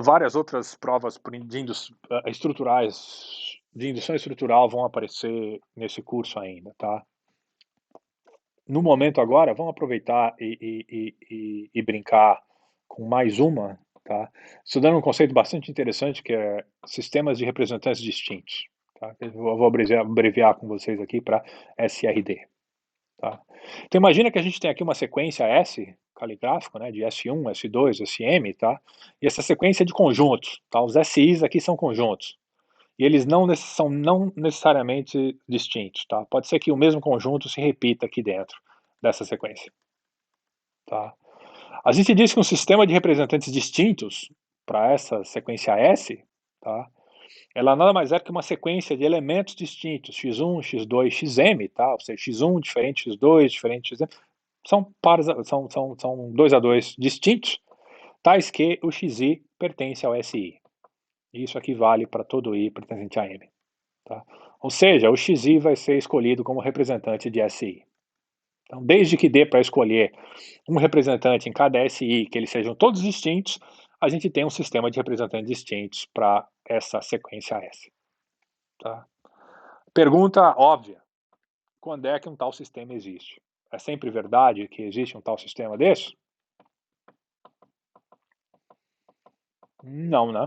[SPEAKER 1] várias outras provas estruturais, de indução estrutural vão aparecer nesse curso ainda, tá? No momento agora, vamos aproveitar e brincar com mais uma, tá? Estudando um conceito bastante interessante que é sistemas de representantes distintos, tá? Eu vou abreviar com vocês aqui para SRD, tá? Então imagina que a gente tem aqui uma sequência S, caligráfico, né, de S1, S2, SM, tá? E essa sequência é de conjuntos, tá? Os SIs aqui são conjuntos. E eles são não necessariamente distintos, tá? Pode ser que o mesmo conjunto se repita aqui dentro dessa sequência, tá? A gente diz que um sistema de representantes distintos para essa sequência S, tá? Ela nada mais é que uma sequência de elementos distintos, x1, x2, xm, tá? Ou seja, x1 diferente x2, diferente xm, são pares, são 2 a 2 distintos, tais que o xi pertence ao SI. Isso aqui vale para todo I pertencente a M. Tá? Ou seja, o xi vai ser escolhido como representante de SI. Então, desde que dê para escolher um representante em cada SI, que eles sejam todos distintos, a gente tem um sistema de representantes distintos para essa sequência S. Tá? Pergunta óbvia: quando é que um tal sistema existe? É sempre verdade que existe um tal sistema desse? Não, né?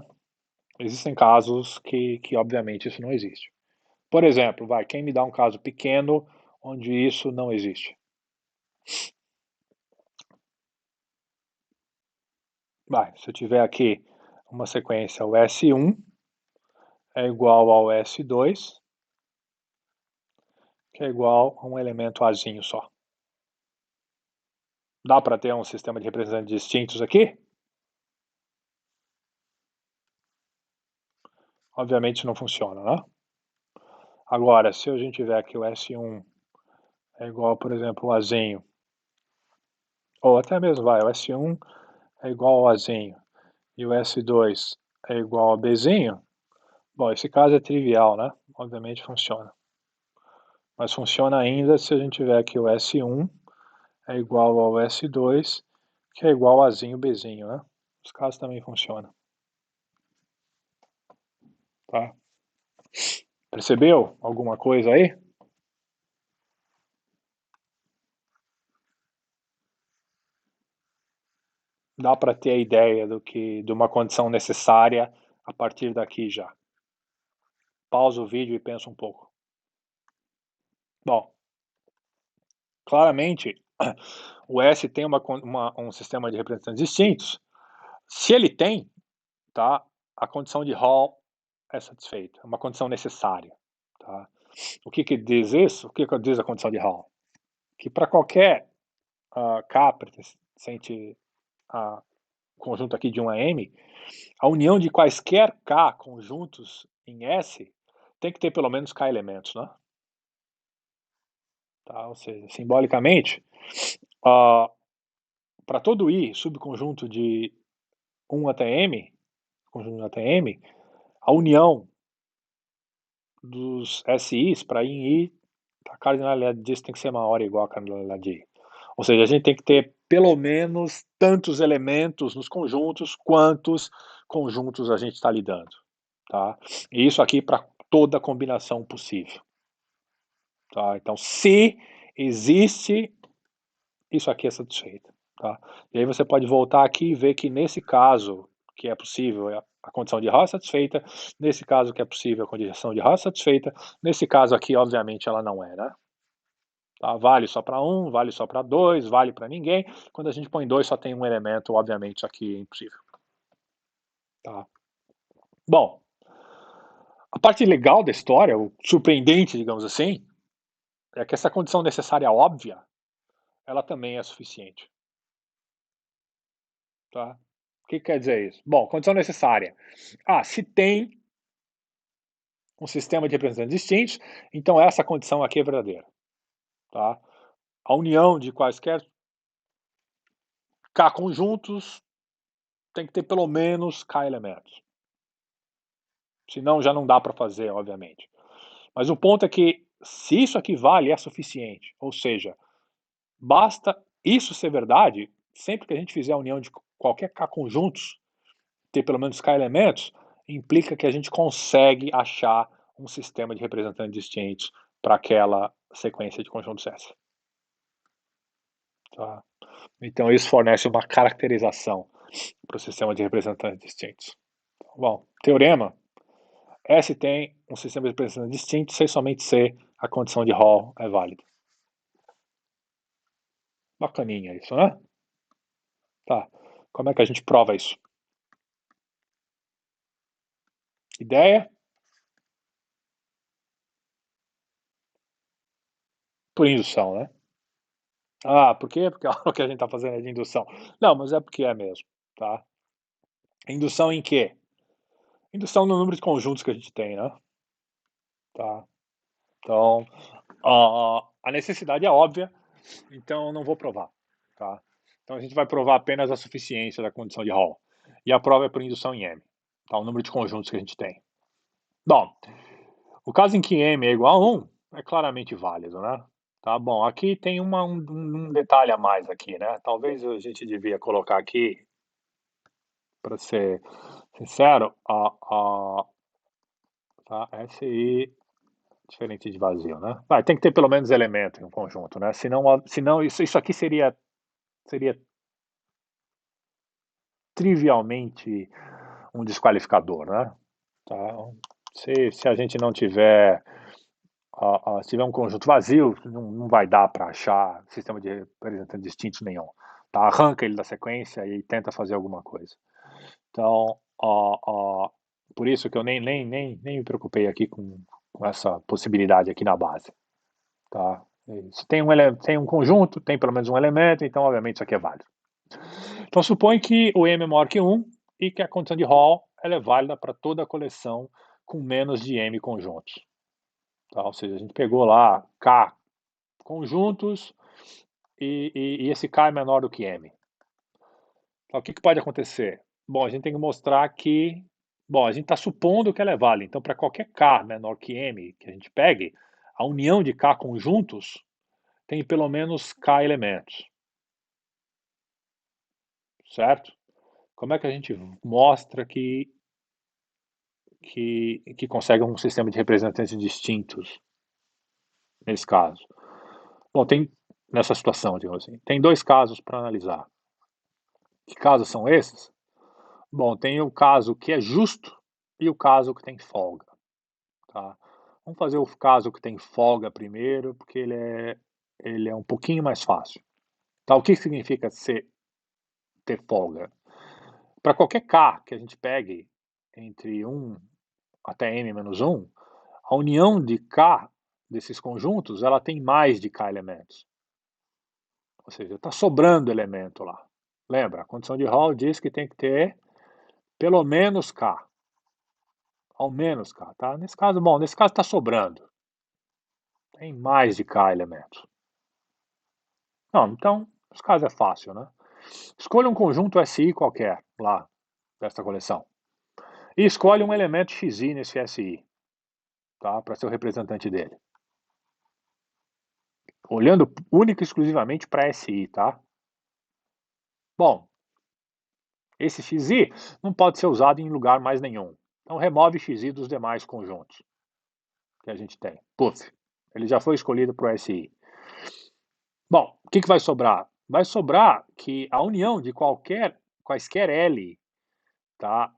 [SPEAKER 1] Existem casos que obviamente isso não existe. Por exemplo, quem me dá um caso pequeno onde isso não existe? Se eu tiver aqui uma sequência, o S1 é igual ao S2, que é igual a um elemento Azinho só. Dá para ter um sistema de representantes distintos aqui? Obviamente não funciona, né? Agora, se a gente tiver aqui o S1 é igual, por exemplo, ao Azinho, ou até mesmo o S1 é igual ao Azinho, e o S2 é igual a Bzinho, bom, esse caso é trivial, né? Obviamente funciona. Mas funciona ainda se a gente tiver aqui o S1 é igual ao S2, que é igual a Azinho Bzinho, né? Os casos também funcionam. Tá? Percebeu alguma coisa aí? Dá para ter a ideia de uma condição necessária a partir daqui já. Pausa o vídeo e pensa um pouco. Bom, claramente o S tem um sistema de representantes distintos. Se ele tem, tá, a condição de Hall é satisfeita, é uma condição necessária. Tá? O que diz isso? O que diz a condição de Hall? Que para qualquer K pertencente a conjunto aqui de 1 a M, a união de quaisquer K conjuntos em S tem que ter pelo menos K elementos, né? Tá? Ou seja, simbolicamente, para todo I subconjunto de 1 até M, conjunto até M, a união dos SIs para I em I, a cardinalidade disso tem que ser maior ou igual à cardinalidade de I. Ou seja, a gente tem que ter pelo menos tantos elementos nos conjuntos quantos conjuntos a gente está lidando. Tá? E isso aqui para toda combinação possível. Tá? Então, se existe, isso aqui é satisfeito. Tá? E aí você pode voltar aqui e ver que nesse caso que é possível a condição de Hall é satisfeita, nesse caso que é possível a condição de Hall é satisfeita, nesse caso aqui, obviamente, ela não é, né? Tá? Vale só para um, vale só para dois, vale para ninguém. Quando a gente põe dois, só tem um elemento, obviamente, aqui é impossível. Tá? Bom, a parte legal da história, o surpreendente, digamos assim, é que essa condição necessária óbvia, ela também é suficiente. Tá? O que quer dizer isso? Bom, condição necessária. Se tem um sistema de representantes distintos, então essa condição aqui é verdadeira. Tá? A união de quaisquer K conjuntos tem que ter pelo menos k elementos. Senão já não dá para fazer, obviamente. Mas o ponto é que, se isso aqui vale, é suficiente. Ou seja, basta isso ser verdade, sempre que a gente fizer a união de qualquer k conjuntos, ter pelo menos k elementos, implica que a gente consegue achar um sistema de representantes distintos para aquela sequência de conjuntos S. Tá? Então isso fornece uma caracterização para o sistema de representantes distintos. Bom, teorema. S tem um sistema de representantes distintos se somente C, a condição de Hall é válida. Bacaninha isso, né? Tá. Como é que a gente prova isso? Ideia? Por indução, né? Ah, por quê? Porque o que a gente está fazendo é de indução. Não, mas é porque é mesmo, tá? Indução em quê? Indução no número de conjuntos que a gente tem, né? Tá. Então, a necessidade é óbvia, então eu não vou provar, tá? Então a gente vai provar apenas a suficiência da condição de Hall. E a prova é por indução em M, tá? O número de conjuntos que a gente tem. Bom, o caso em que M é igual a 1 é claramente válido, né? Tá bom, aqui tem um detalhe a mais aqui, né? Talvez a gente devia colocar aqui, para ser sincero, tá? SI diferente de vazio, né? Vai, tem que ter pelo menos elemento em um conjunto, né? Senão isso aqui seria trivialmente um desqualificador, né? Tá? Se a gente não tiver, se tiver um conjunto vazio, não vai dar para achar sistema de representantes distintos nenhum. Tá? Arranca ele da sequência e tenta fazer alguma coisa. Então, por isso que eu nem me preocupei aqui com essa possibilidade aqui na base. Tá? Se tem um conjunto, tem pelo menos um elemento, então obviamente isso aqui é válido. Então supõe que o M é maior que 1 e que a condição de Hall ela é válida para toda a coleção com menos de M conjuntos. Tá? Ou seja, a gente pegou lá K conjuntos e esse K é menor do que M. Então, o que pode acontecer? Bom, a gente tem que mostrar que... Bom, a gente está supondo que ela é válida. Então, para qualquer K menor que M que a gente pegue, a união de K conjuntos tem pelo menos K elementos. Certo? Como é que a gente mostra que consegue um sistema de representantes distintos nesse caso? Bom, nessa situação, digamos assim, tem dois casos para analisar. Que casos são esses? Bom, tem o caso que é justo e o caso que tem folga. Tá? Vamos fazer o caso que tem folga primeiro, porque ele é um pouquinho mais fácil. Tá? O que significa ter folga? Para qualquer K que a gente pegue entre 1 até M menos 1, a união de K desses conjuntos, ela tem mais de K elementos. Ou seja, está sobrando elemento lá. Lembra, a condição de Hall diz que tem que ter pelo menos K. Ao menos K, tá? Nesse caso está sobrando. Tem mais de K elementos. Não, então, nesse caso é fácil, né? Escolha um conjunto SI qualquer, lá, desta coleção. E escolhe um elemento XI nesse SI, tá? Para ser o representante dele. Olhando única e exclusivamente para SI, tá? Bom, esse XI não pode ser usado em lugar mais nenhum. Então remove XI dos demais conjuntos que a gente tem. Puf, ele já foi escolhido para o SI. Bom, o que vai sobrar? Vai sobrar que a união de quaisquer L, tá,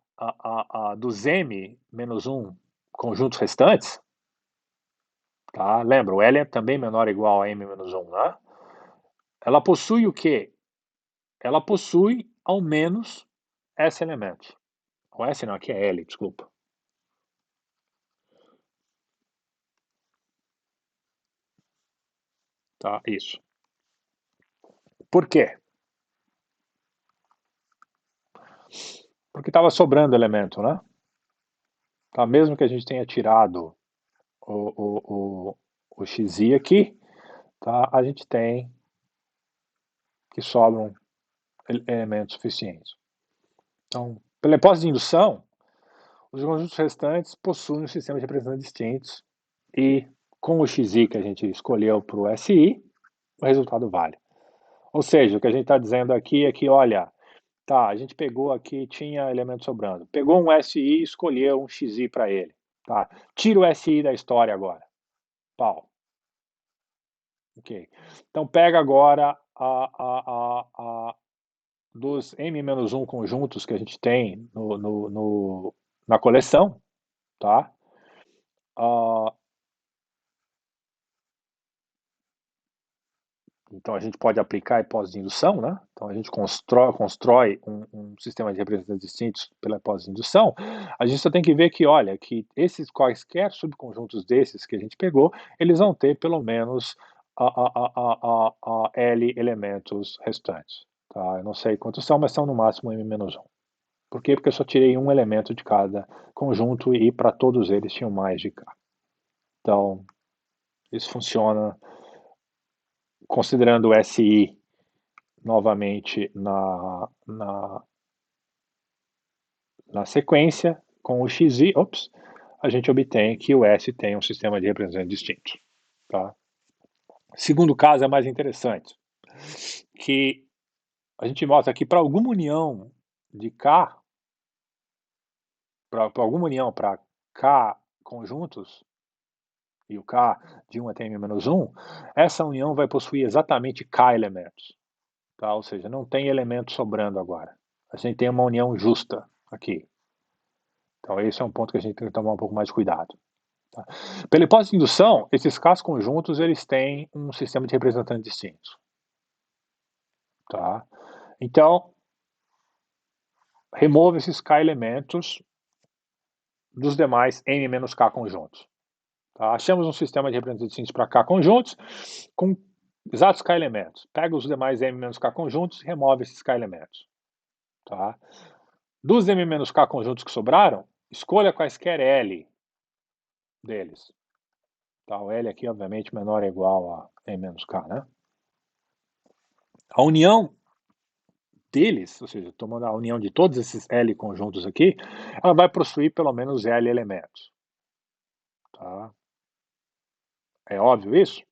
[SPEAKER 1] dos M menos 1 conjuntos restantes, tá? Lembra, o L é também menor ou igual a M menos 1, né? Ela possui o quê? Ela possui ao menos S elementos. O S não, aqui é L, desculpa. Tá, isso. Por quê? Porque estava sobrando elemento, né? Tá, mesmo que a gente tenha tirado o xi aqui, tá? A gente tem que sobram elementos suficientes. Então, pela hipótese de indução, os conjuntos restantes possuem um sistema de representantes distintos e, com o xi que a gente escolheu para o SI, o resultado vale. Ou seja, o que a gente está dizendo aqui é que, olha, tá, a gente pegou aqui, tinha elemento sobrando. Pegou um SI e escolheu um xi para ele. Tá? Tira o SI da história agora. Pau. Ok. Então pega agora dos M-1 conjuntos que a gente tem na coleção, tá? Ah, então a gente pode aplicar a hipótese de indução, né? Então a gente constrói um sistema de representantes distintos pela hipótese de indução. A gente só tem que ver que, olha, que esses quaisquer subconjuntos desses que a gente pegou, eles vão ter pelo menos L elementos restantes. Tá? Eu não sei quantos são, mas são no máximo M-1. Por quê? Porque eu só tirei um elemento de cada conjunto e para todos eles tinham mais de K. Então, isso funciona considerando o SI novamente na sequência, com o XI, a gente obtém que o S tem um sistema de representantes distinto. Tá? Segundo caso é mais interessante, que a gente mostra que para alguma união de K, para alguma união para K conjuntos, e o K de 1 até M-1, essa união vai possuir exatamente K elementos. Tá? Ou seja, não tem elemento sobrando agora. A gente tem uma união justa aqui. Então esse é um ponto que a gente tem que tomar um pouco mais de cuidado. Tá? Pela hipótese de indução, esses Ks conjuntos eles têm um sistema de representantes distintos. Tá? Então, remova esses K elementos dos demais N-K conjuntos. Tá? Achamos um sistema de representantes distintos para K conjuntos com exatos K elementos. Pega os demais M-K conjuntos e remove esses K elementos. Tá? Dos M-K conjuntos que sobraram, escolha quaisquer L deles. Tá? O L aqui, obviamente, menor ou igual a M-K, né? A união deles, ou seja, tomando a união de todos esses L conjuntos aqui, ela vai possuir pelo menos L elementos. Tá? É óbvio isso?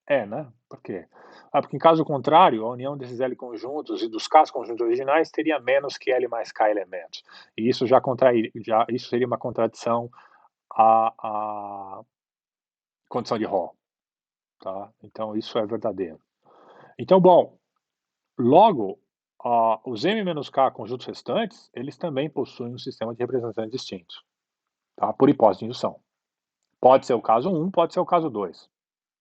[SPEAKER 1] É, né? Por quê? Porque em caso contrário, a união desses L conjuntos e dos K conjuntos originais teria menos que L mais K elementos. E isso isso seria uma contradição à condição de Hall. Tá? Então isso é verdadeiro. Então, bom, logo, os M-K conjuntos restantes, eles também possuem um sistema de representantes distintos, tá? Por hipótese de indução. Pode ser o caso 1, pode ser o caso 2.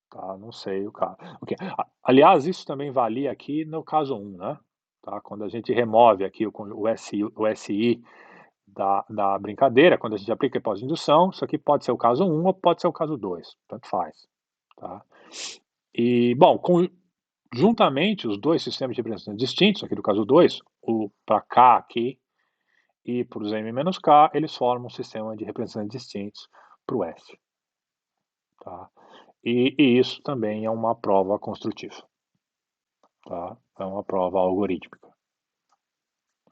[SPEAKER 1] Tá? Não sei o caso. Okay. Aliás, isso também valia aqui no caso 1, né? Tá? Quando a gente remove aqui o SI da brincadeira, quando a gente aplica a hipótese de indução, isso aqui pode ser o caso 1 ou pode ser o caso 2, tanto faz. Tá? E, bom, juntamente os dois sistemas de representação distintos, aqui do caso 2, o para K aqui e para os M-K, eles formam um sistema de representantes distintos para o S. Tá? E isso também é uma prova construtiva. Tá? É uma prova algorítmica.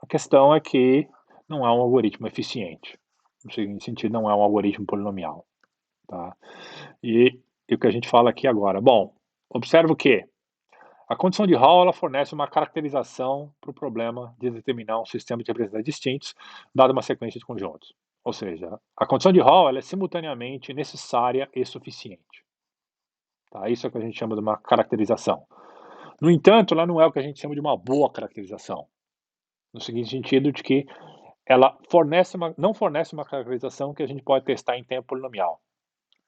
[SPEAKER 1] A questão é que não é um algoritmo eficiente. No seguinte sentido, não é um algoritmo polinomial. Tá? E o que a gente fala aqui agora? Bom, observa o quê? A condição de Hall ela fornece uma caracterização para o problema de determinar um sistema de representantes distintos, dada uma sequência de conjuntos. Ou seja, a condição de Hall ela é simultaneamente necessária e suficiente. Tá? Isso é o que a gente chama de uma caracterização. No entanto, ela não é o que a gente chama de uma boa caracterização, no seguinte sentido de que ela não fornece uma caracterização que a gente pode testar em tempo polinomial.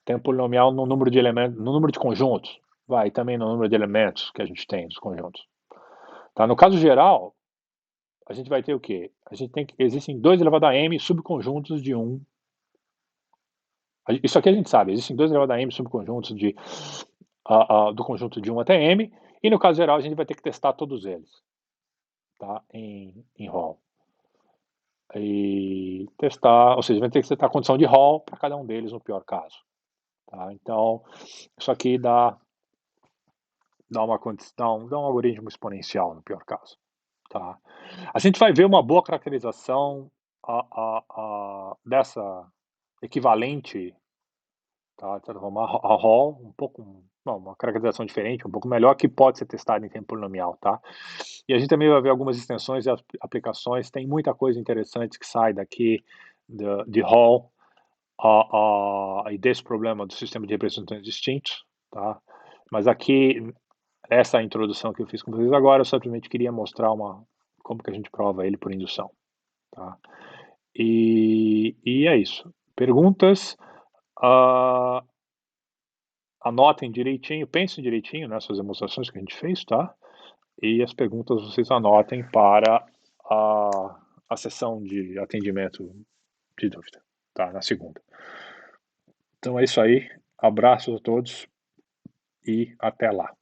[SPEAKER 1] Tempo polinomial no número de elementos, no número de conjuntos, vai também no número de elementos que a gente tem dos conjuntos. Tá? No caso geral, a gente vai ter o quê? A gente tem que existem 2 elevado a m subconjuntos de 1. Isso aqui a gente sabe, existem 2 elevado a m subconjuntos do conjunto de 1 até m, e no caso geral a gente vai ter que testar todos eles, tá? Em Hall. E testar, ou seja, vai ter que testar a condição de Hall para cada um deles no pior caso. Tá? Então, isso aqui dá um algoritmo exponencial no pior caso. tá? A gente vai ver uma boa caracterização dessa equivalente, tá, de certa forma, a ROL, um pouco não, uma caracterização diferente, um pouco melhor, que pode ser testada em tempo polinomial, tá? E a gente também vai ver algumas extensões e aplicações, tem muita coisa interessante que sai daqui de ROL, e desse problema do sistema de representações distintos, tá? Mas aqui, essa introdução que eu fiz com vocês agora, eu simplesmente queria mostrar como que a gente prova ele por indução, tá? E é isso. Perguntas, ah, anotem direitinho, pensem direitinho nessas demonstrações que a gente fez, tá? E as perguntas vocês anotem para a sessão de atendimento de dúvida, tá? Na segunda. Então é isso aí. Abraços a todos e até lá.